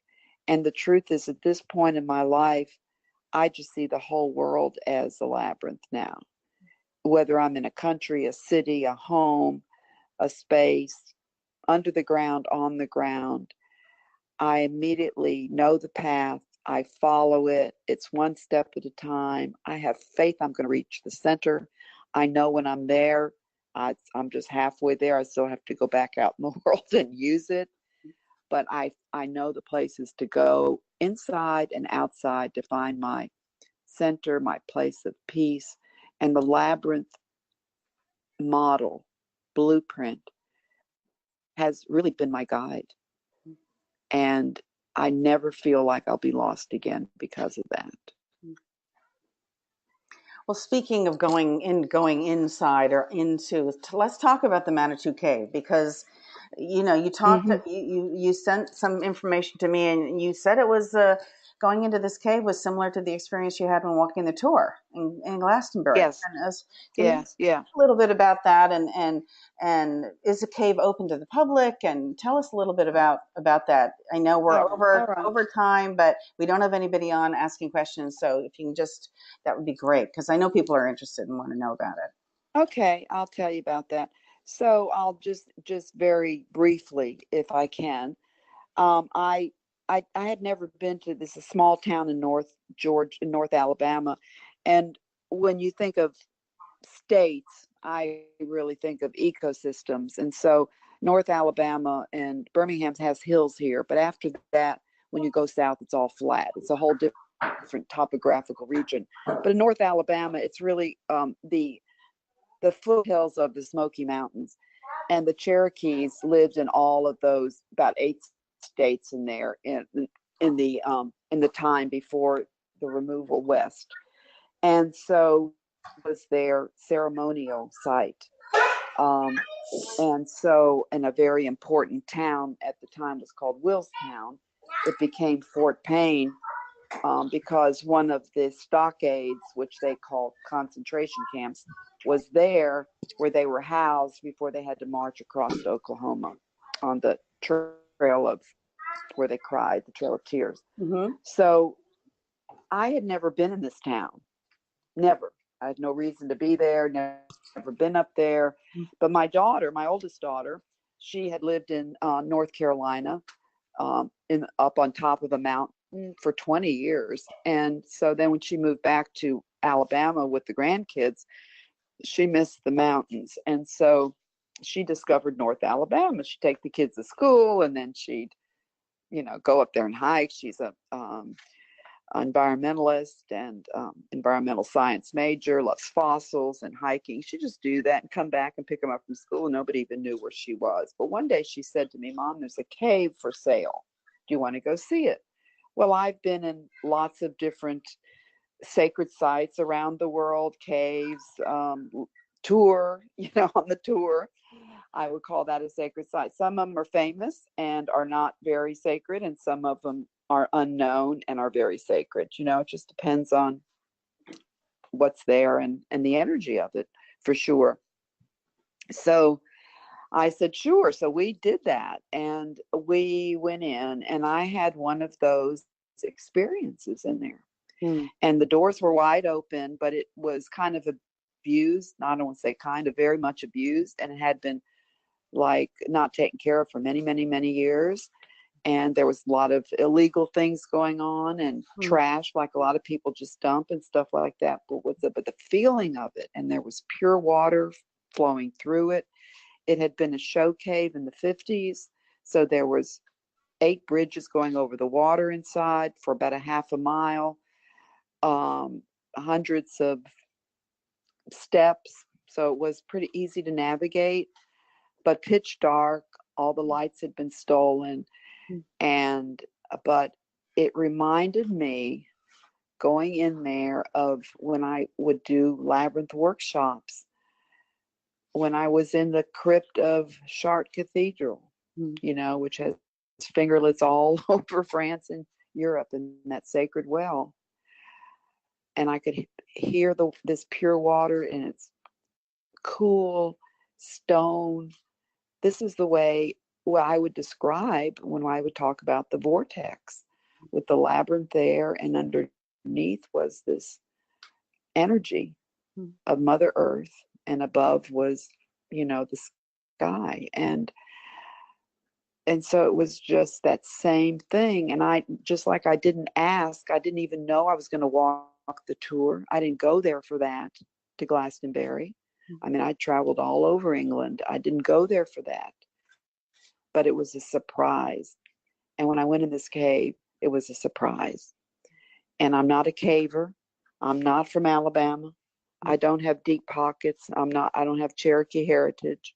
And the truth is, at this point in my life, I just see the whole world as the labyrinth now. whether I'm in a country, a city, a home, a space, under the ground, on the ground, I immediately know the path. I follow it. It's one step at a time. I have faith I'm going to reach the center. I know when I'm there, I'm just halfway there. I still have to go back out in the world and use it. But I know the places to go inside and outside to find my center, my place of peace. And the labyrinth model, blueprint, has really been my guide. And I never feel like I'll be lost again because of that. Well, speaking of going inside or into, let's talk about the Manitou Cave, because you talked, you sent some information to me, and you said it was going into this cave was similar to the experience you had when walking the tour in Glastonbury. Yes. Can you talk a little bit about that, and is the cave open to the public? And tell us a little bit about that. I know we're over time, but we don't have anybody on asking questions, so if you can that would be great, because I know people are interested and want to know about it. Okay, I'll tell you about that. So I'll just very briefly, if I can. I had never been to this, a small town in North Alabama, and when you think of states, I really think of ecosystems. And so North Alabama and Birmingham has hills here, but after that, when you go south, it's all flat. It's a whole different topographical region. But in North Alabama, it's really the foothills of the Smoky Mountains. And the Cherokees lived in all of those, about 8 states in there in the time before the removal west. And so it was their ceremonial site. And so in a very important town at the time was called Willstown. It became Fort Payne because one of the stockades, which they called concentration camps, was there where they were housed before they had to march across to Oklahoma on the trail of where they cried, the Trail of Tears. Mm-hmm. So I had never been in this town. Never. I had no reason to be there, never been up there. But my daughter, my oldest daughter, she had lived in North Carolina, up on top of a mountain for 20 years. And so then when she moved back to Alabama with the grandkids, she missed the mountains. And so she discovered North Alabama. She'd take the kids to school, and then she'd, go up there and hike. She's a environmentalist and environmental science major, loves fossils and hiking. She'd just do that and come back and pick them up from school, and nobody even knew where she was. But one day she said to me, "Mom, there's a cave for sale. Do you want to go see it?" Well, I've been in lots of different sacred sites around the world, caves, tour, on the tour. I would call that a sacred site. Some of them are famous and are not very sacred, and some of them are unknown and are very sacred. It just depends on what's there and the energy of it, for sure. So I said, sure. So we did that, and we went in, and I had one of those experiences in there. And the doors were wide open, but it was kind of abused. I don't want to say kind of, very much abused, and it had been not taken care of for many, many, many years. And there was a lot of illegal things going on, and trash, like a lot of people just dump and stuff like that. But the feeling of it, and there was pure water flowing through it. It had been a show cave in the 50s. So there was 8 bridges going over the water inside for about a half a mile, hundreds of steps. So it was pretty easy to navigate, but pitch dark. All the lights had been stolen. But it reminded me, going in there, of when I would do labyrinth workshops when I was in the crypt of Chartres Cathedral, which has fingerlets all over France and Europe, in that sacred well. And I could hear this pure water, and it's cool stone. This is the way I would describe when I would talk about the vortex, with the labyrinth there, and underneath was this energy. of Mother Earth, and above was, the sky. And so it was just that same thing. And I, just like I didn't ask, I didn't even know I was going to walk the tour. I didn't go there for that, to Glastonbury. I mean, I traveled all over England. I didn't go there for that, but it was a surprise. And when I went in this cave, it was a surprise. And I'm not a caver. I'm not from Alabama. I don't have deep pockets. I don't have Cherokee heritage.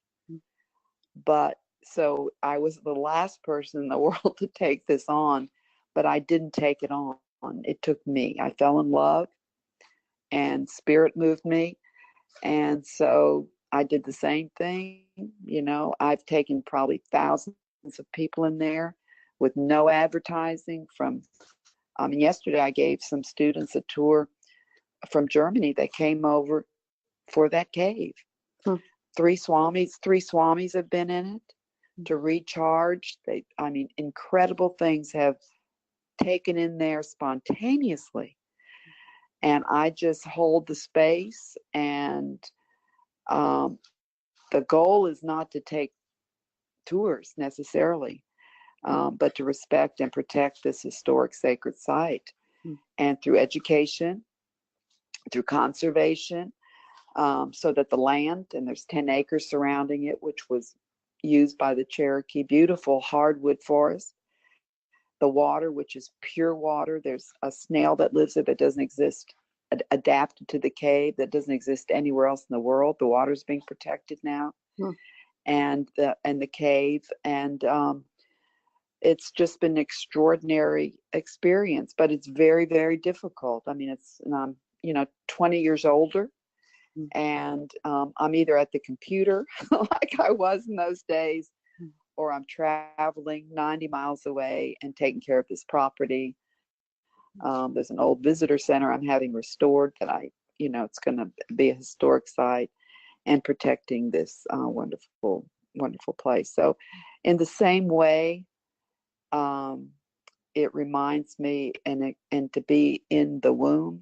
But so I was the last person in the world to take this on, but I didn't take it on. It took me. I fell in love, and spirit moved me. And so I did the same thing. I've taken probably thousands of people in there with no advertising. Yesterday I gave some students a tour from Germany. They came over for that cave. Three swamis have been in it to recharge. Incredible things have taken in there spontaneously. And I just hold the space. And the goal is not to take tours necessarily, but to respect and protect this historic sacred site. And through education, through conservation, so that the land, and there's 10 acres surrounding it, which was used by the Cherokee, beautiful hardwood forest. The water, which is pure water. There's a snail that lives there that doesn't exist, adapted to the cave, that doesn't exist anywhere else in the world. The water's being protected now, and the cave, and it's just been an extraordinary experience. But it's very, very difficult. I mean, it's 20 years older. And I'm either at the computer like I was in those days, or I'm traveling 90 miles away and taking care of this property. There's an old visitor center I'm having restored that it's going to be a historic site, and protecting this wonderful, wonderful place. So in the same way, it reminds me and to be in the womb.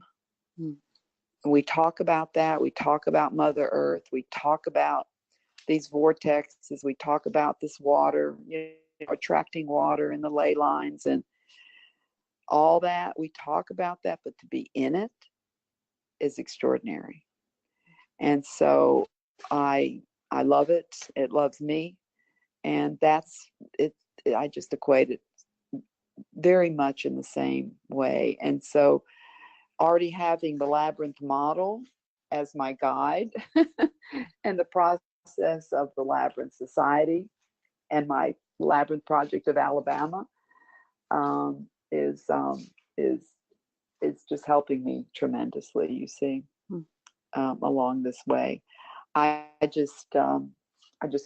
We talk about that. We talk about Mother Earth. We talk about these vortexes. We talk about this water, attracting water in the ley lines and all that. We talk about that, but to be in it is extraordinary. And so I love it. It loves me. And that's it. I just equate it very much in the same way. And so already having the Labyrinth model as my guide and the process of the Labyrinth Society and my Labyrinth Project of Alabama is just helping me tremendously, you see, along this way. I just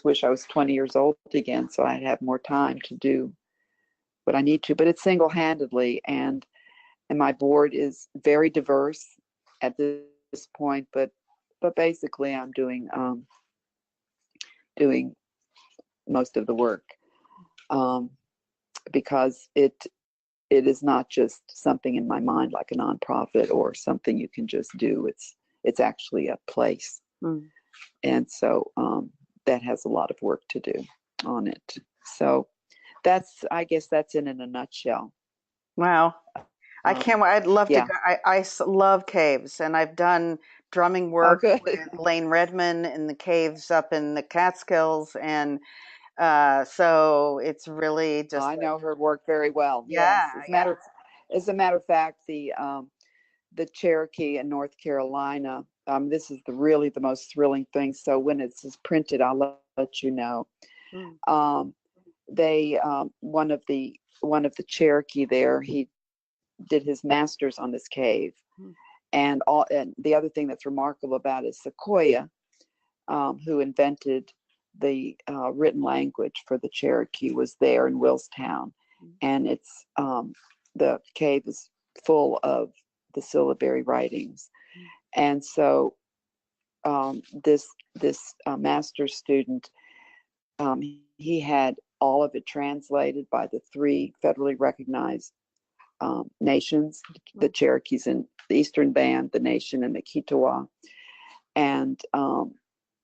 wish I was 20 years old again, so I'd have more time to do what I need to. But it's single-handedly, and my board is very diverse at this point. But basically, I'm doing most of the work, because it is not just something in my mind like a nonprofit or something you can just do. It's actually a place, and so that has a lot of work to do on it. So I guess that's in a nutshell. Wow. I can't wait. I'd love to go. I love caves, and I've done drumming work with Lane Redmond in the caves up in the Catskills, and so it's really just. I know her work very well. Yeah. Yes. As a matter of fact, the Cherokee in North Carolina. This is really the most thrilling thing. So when it's printed, I'll let you know. One of the Cherokee there, he did his master's on this cave, and the other thing that's remarkable about it is Sequoia, who invented the written language for the Cherokee, was there in Willstown, and it's the cave is full of the syllabary writings, and so this master's student, he had all of it translated by the 3 federally recognized nations, the Cherokees in the Eastern Band, the Nation, and the Kituwa. And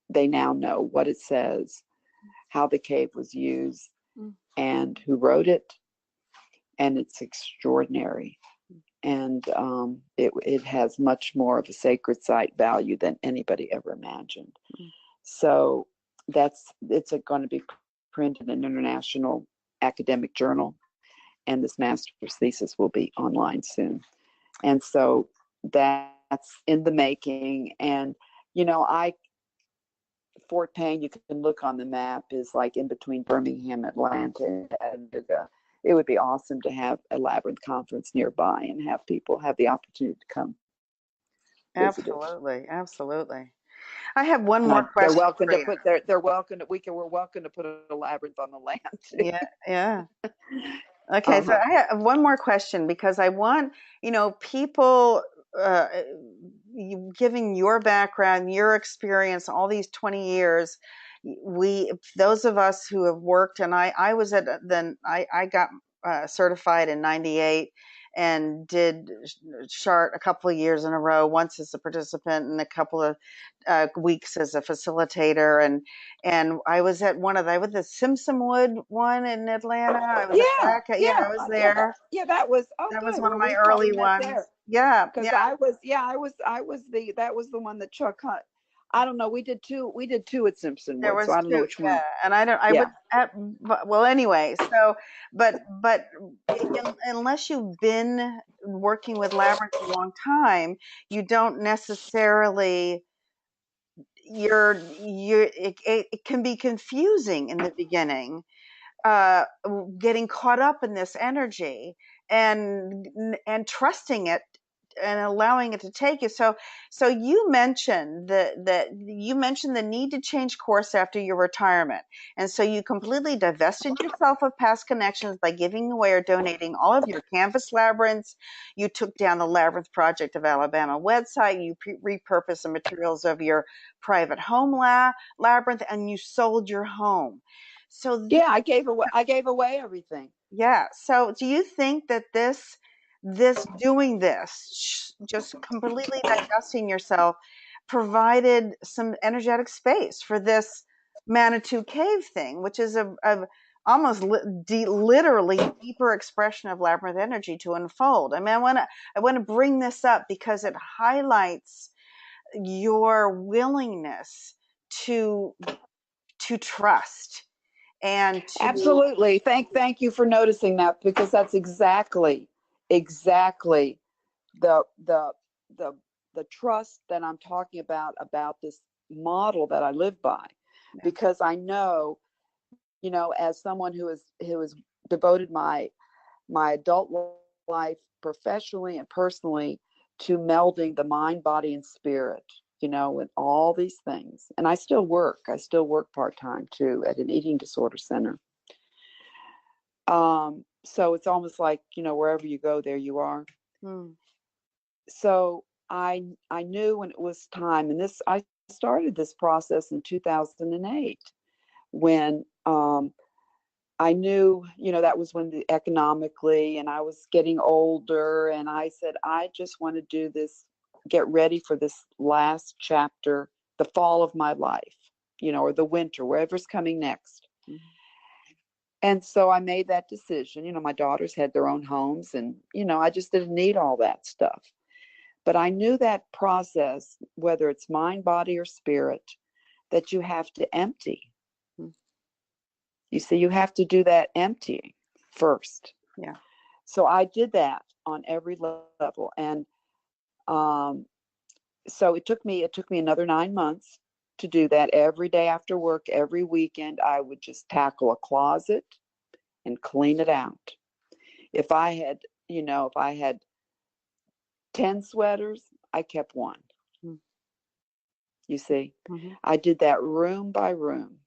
they now know what it says, how the cave was used, and who wrote it. And it's extraordinary. And it has much more of a sacred site value than anybody ever imagined. So it's going to be printed in an international academic journal, and this master's thesis will be online soon. And so that's in the making. And Fort Payne, you can look on the map, is like in between Birmingham, Atlanta, and Chattanooga. It would be awesome to have a Labyrinth conference nearby and have people have the opportunity to come visit it. Absolutely. I have one And more they're question welcome for to you. put we're welcome to put a labyrinth on the land too. Yeah. Okay, so I have one more question, because I want, people giving your background, your experience, all these 20 years, those of us who have worked, and I was I got certified in 98 and did chart a couple of years in a row, once as a participant and a couple of weeks as a facilitator, and I was at the Simpsonwood one in Atlanta. I was I was there. That was That was good. one of Well, my we early probably met ones. there. Yeah, Because I was that was the one that Chuck Hunt. I don't know. We did two at There Simpsonwood, so was I don't know two, which one. and I Yeah. was at, well, anyway, so, but unless you've been working with Labyrinth a long time, you don't necessarily, it can be confusing in the beginning, getting caught up in this energy and trusting it and allowing it to take you. So you mentioned the need to change course after your retirement. And so you completely divested yourself of past connections by giving away or donating all of your canvas labyrinths. You took down the Labyrinth Project of Alabama website. You repurposed the materials of your private home labyrinth, and you sold your home. So yeah, I gave away everything. yeah. So do you think that doing this, just completely divesting yourself, provided some energetic space for this Manitou Cave thing, which is a almost literally deeper expression of labyrinth energy to unfold? I mean, I want to bring this up because it highlights your willingness to trust and to Absolutely. Thank you for noticing that, because that's exactly the the the the trust that I'm talking about this model that I live by. Because I know, as someone who has devoted my adult life professionally and personally to melding the mind, body, and spirit, with all these things. And I still work part-time too at an eating disorder center. So it's almost like, wherever you go, there you are. So I knew when it was time, and I started this process in 2008, when I knew, that was when economically, and I was getting older, and I said, I just want to do this, get ready for this last chapter, the fall of my life, or the winter, wherever's coming next. And so I made that decision. My daughters had their own homes, and, I just didn't need all that stuff. But I knew that process, whether it's mind, body, or spirit, that you have to empty. You see, you have to do that emptying first. Yeah. So I did that on every level. And so it took me another 9 months to do that. Every day after work, every weekend, I would just tackle a closet and clean it out. If I had 10 sweaters, I kept one. You see, I did that room by room.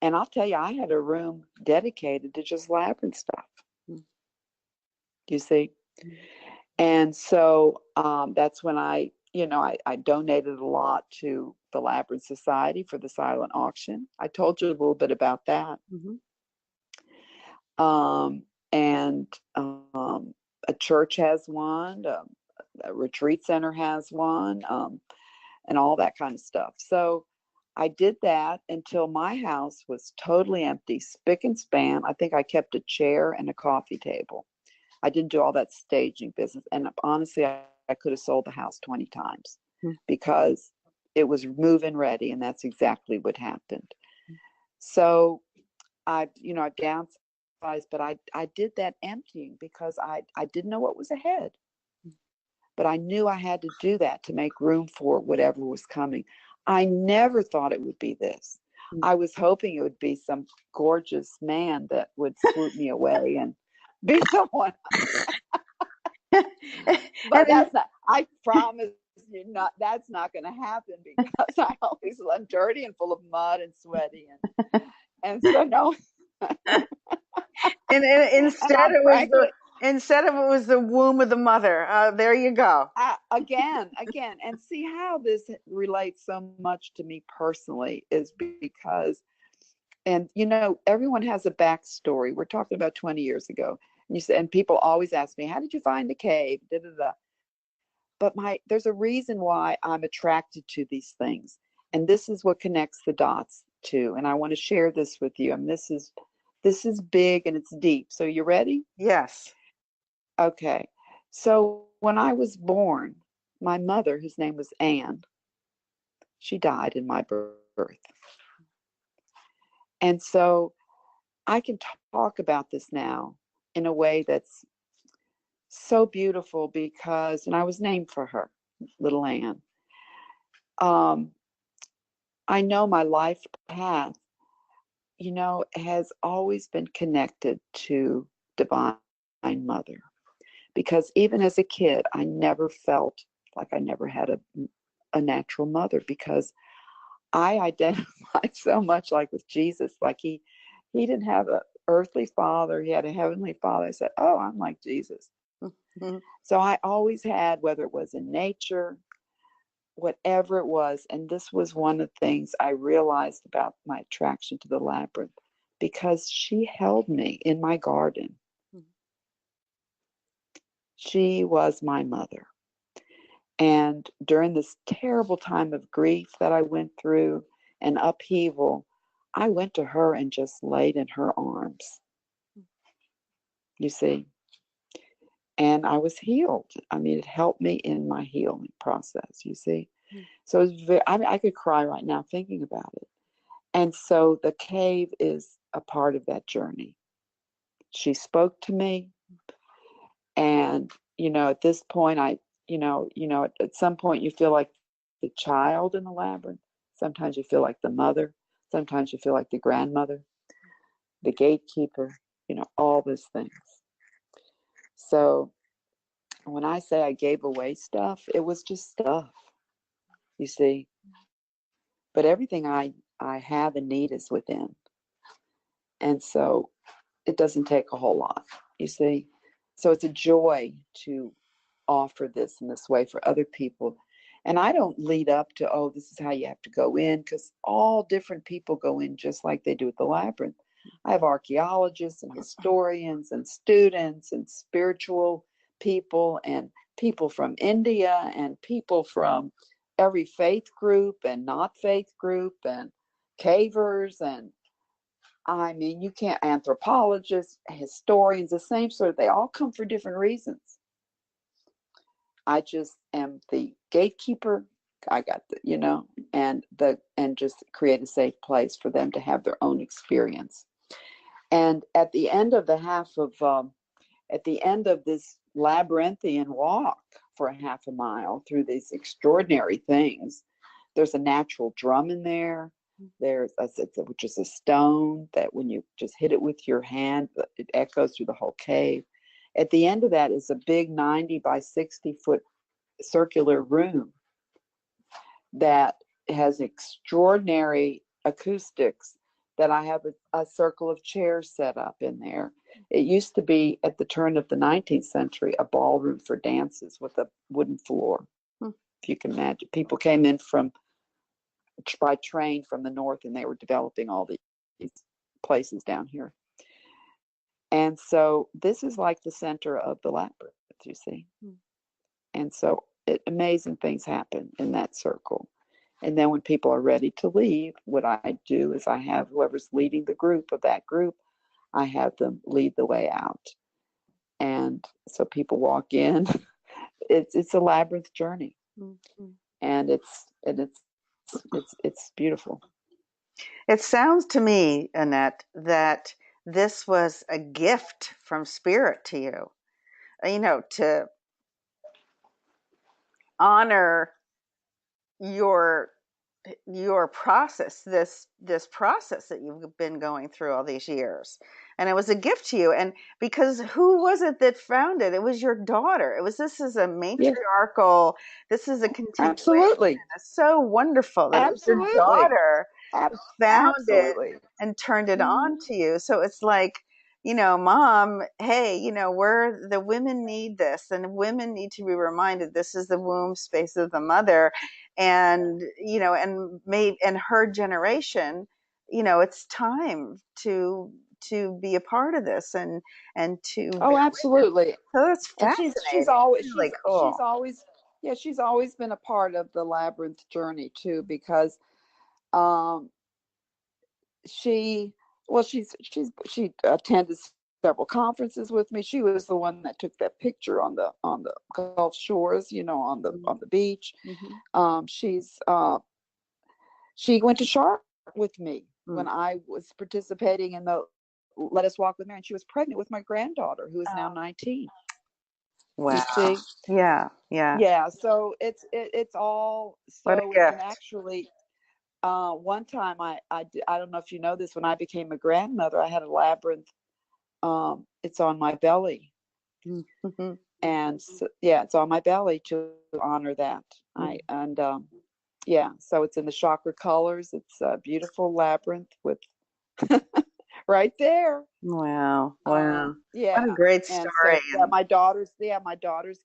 And I'll tell you, I had a room dedicated to just labyrinth stuff. You see? And so that's when I donated a lot to the Labyrinth Society for the silent auction. I told you a little bit about that. And a church has one, a retreat center has one, and all that kind of stuff. So I did that until my house was totally empty, spick and span. I think I kept a chair and a coffee table. I didn't do all that staging business. And honestly, I could have sold the house 20 times because it was move-in ready, and that's exactly what happened. So I downsized, but I did that emptying because I didn't know what was ahead. But I knew I had to do that to make room for whatever was coming. I never thought it would be this. I was hoping it would be some gorgeous man that would swoop me away and be someone. But that's not, I promise you, that's not going to happen, because I always am dirty and full of mud and sweaty. And so, no. And instead it was the womb of the mother. There you go. Again, and see how this relates so much to me personally is because, and everyone has a backstory. We're talking about 20 years ago, and people always ask me, "How did you find the cave?" Da, da, da. But there's a reason why I'm attracted to these things, and this is what connects the dots too. And I want to share this with you. And this is big and it's deep. So you ready? Yes. Okay. So when I was born, my mother, whose name was Anne, she died in my birth. And so I can talk about this now in a way that's so beautiful because, and I was named for her, little Anne. I know my life path, has always been connected to Divine Mother. Because even as a kid, I never felt like I never had a natural mother, because I identified so much like with Jesus. Like he didn't have an earthly father, he had a heavenly father. I said, oh, I'm like Jesus. Mm-hmm. So I always had, whether it was in nature, whatever it was, and this was one of the things I realized about my attraction to the labyrinth, because she held me in my garden. She was my mother. And during this terrible time of grief that I went through and upheaval, I went to her and just laid in her arms. You see? And I was healed. I mean, it helped me in my healing process, you see? So it was I could cry right now thinking about it. And so the cave is a part of that journey. She spoke to me. And, at this point, at some point you feel like the child in the labyrinth. Sometimes you feel like the mother. Sometimes you feel like the grandmother, the gatekeeper, all those things. So when I say I gave away stuff, it was just stuff, you see. But everything I have and need is within. And so it doesn't take a whole lot, you see. So it's a joy to offer this in this way for other people. And I don't lead up to, oh, this is how you have to go in, because all different people go in just like they do at the labyrinth. I have archaeologists and historians and students and spiritual people and people from India and people from every faith group and not faith group and cavers, and I mean, you can't, anthropologists, historians, the same sort of, they all come for different reasons. I just am the gatekeeper. I got the, and just create a safe place for them to have their own experience. And at the end of this labyrinthian walk for a half a mile through these extraordinary things, there's a natural drum in there. Which is a stone that when you just hit it with your hand, it echoes through the whole cave. At the end of that is a big 90 by 60 foot circular room that has extraordinary acoustics, that I have a circle of chairs set up in there. It used to be, at the turn of the 19th century, a ballroom for dances with a wooden floor. If you can imagine, people came in by train from the north, and they were developing all these places down here. And so this is like the center of the labyrinth, you see. And so amazing things happen in that circle. And then when people are ready to leave, what I do is I have whoever's leading the group of that group, I have them lead the way out. And so people walk in. It's a labyrinth journey. Mm-hmm. And it's beautiful. It sounds to me, Annette, that this was a gift from spirit to you, to honor your process, this process that you've been going through all these years. And it was a gift to you. And because who was it that found it? It was your daughter. This is a matriarchal, this is a continuation. Absolutely. It's so wonderful that it was your daughter who found it and turned it on to you. So it's like, Mom, hey, the women need this, and women need to be reminded this is the womb space of the mother. And, and her generation, it's time to be a part of this and to. Oh, absolutely. So that's fascinating. And she's always, really cool. She's always been a part of the labyrinth journey too, because she attended several conferences with me. She was the one that took that picture on the Gulf shores, on the beach. She went to Charlotte with me when I was participating in the Let Us Walk with Mary, and she was pregnant with my granddaughter, who is now 19. Wow. You see? Yeah. So it's all so. What a gift. And actually, one time I don't know if you know this, when I became a grandmother, I had a labyrinth. It's on my belly. Mm-hmm. And so, it's on my belly to honor that. So it's in the chakra colors. It's a beautiful labyrinth with right there. Wow. Yeah. What a great story. So, my daughters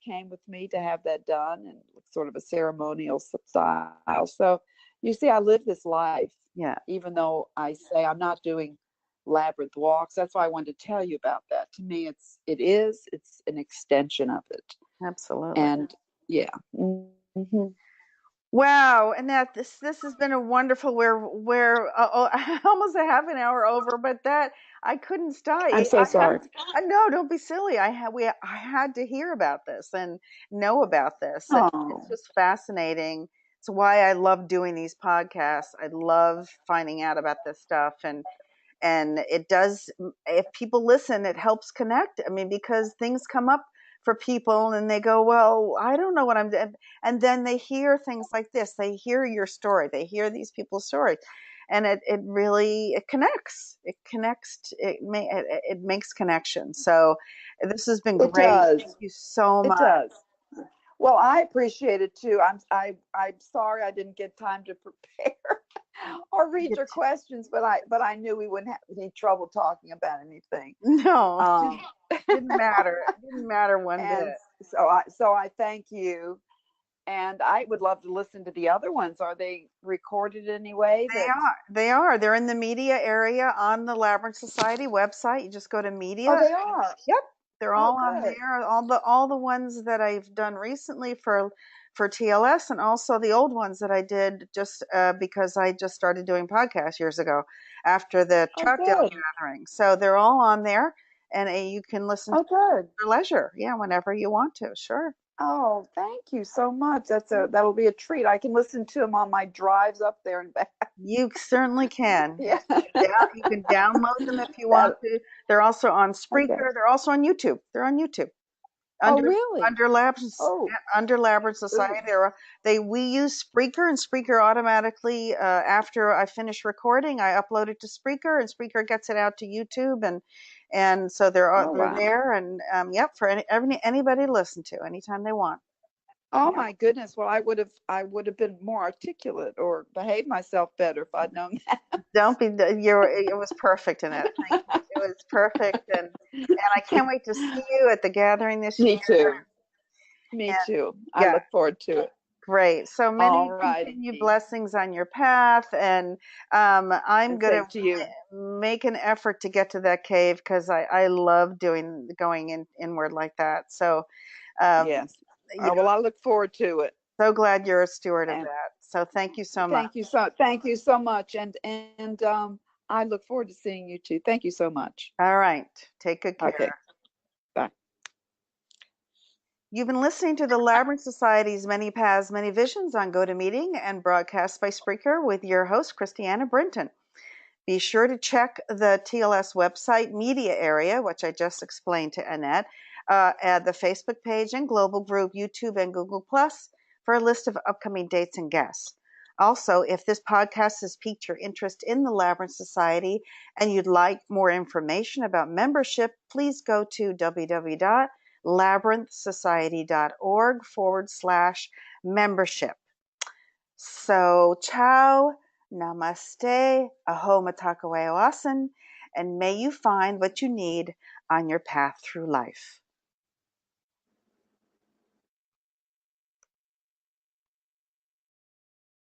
came with me to have that done, and sort of a ceremonial style. So you see, I live this life. Yeah. Even though I say I'm not doing labyrinth walks, that's why I wanted to tell you about that. To me, it's an extension of it. Absolutely. And yeah. Mm-hmm. Wow, Annette, this has been a wonderful. We're almost a half an hour over, but that I couldn't stop. I'm so sorry. No, don't be silly. I had to hear about this and know about this. It's just fascinating. It's why I love doing these podcasts. I love finding out about this stuff, and it does. If people listen, it helps connect. I mean, because things come up for people and they go, well, I don't know what I'm doing. And then they hear things like this. They hear your story. They hear these people's stories. And it really connects. It connects. It makes connection. So this has been great. Thank you so much. It does. Well, I appreciate it too. I'm sorry I didn't get time to prepare or read your questions, but I knew we wouldn't have any trouble talking about anything. No, didn't matter. It didn't matter one bit. So I thank you, and I would love to listen to the other ones. Are they recorded anyway? They are. They're in the media area on the Labyrinth Society website. You just go to media. Oh, they are. Yep. They're all on there. All the ones that I've done recently for TLS, and also the old ones that I did just because I just started doing podcasts years ago after the Troutdale gathering. So they're all on there, and you can listen to them for leisure. Yeah, whenever you want to. Sure. Oh, thank you so much. That'll be a treat. I can listen to them on my drives up there and back. You certainly can. Yeah. You can download them if you want to. They're also on Spreaker. Okay. They're also on YouTube. They're on YouTube. Really? Under Labyrinth Society. We use Spreaker, and Spreaker automatically, after I finish recording, I upload it to Spreaker, and Spreaker gets it out to YouTube, and so they're there, and for anybody to listen to anytime they want. Oh my goodness! Well, I would have been more articulate or behaved myself better if I'd known that. Don't be. It was perfect, Annette. Thank you. It was perfect, and I can't wait to see you at the gathering this year. Me too. I look forward to it. Great. So many continued blessings on your path, and I'm going to make an effort to get to that cave because I love going inward like that. So yes. Well, I look forward to it. So glad you're a steward of that. So thank you so much. Thank you so much. I look forward to seeing you too. Thank you so much. All right. Take good Okay. care. Bye. You've been listening to the Labyrinth Society's Many Paths, Many Visions on GoToMeeting and broadcast by Spreaker with your host, Christiana Brinton. Be sure to check the TLS website media area, which I just explained to Annette, at the Facebook page and global group, YouTube and Google+, for a list of upcoming dates and guests. Also, if this podcast has piqued your interest in the Labyrinth Society and you'd like more information about membership, please go to www.labyrinthsociety.org/membership. So, ciao, namaste, aho matakawe oasin, and may you find what you need on your path through life.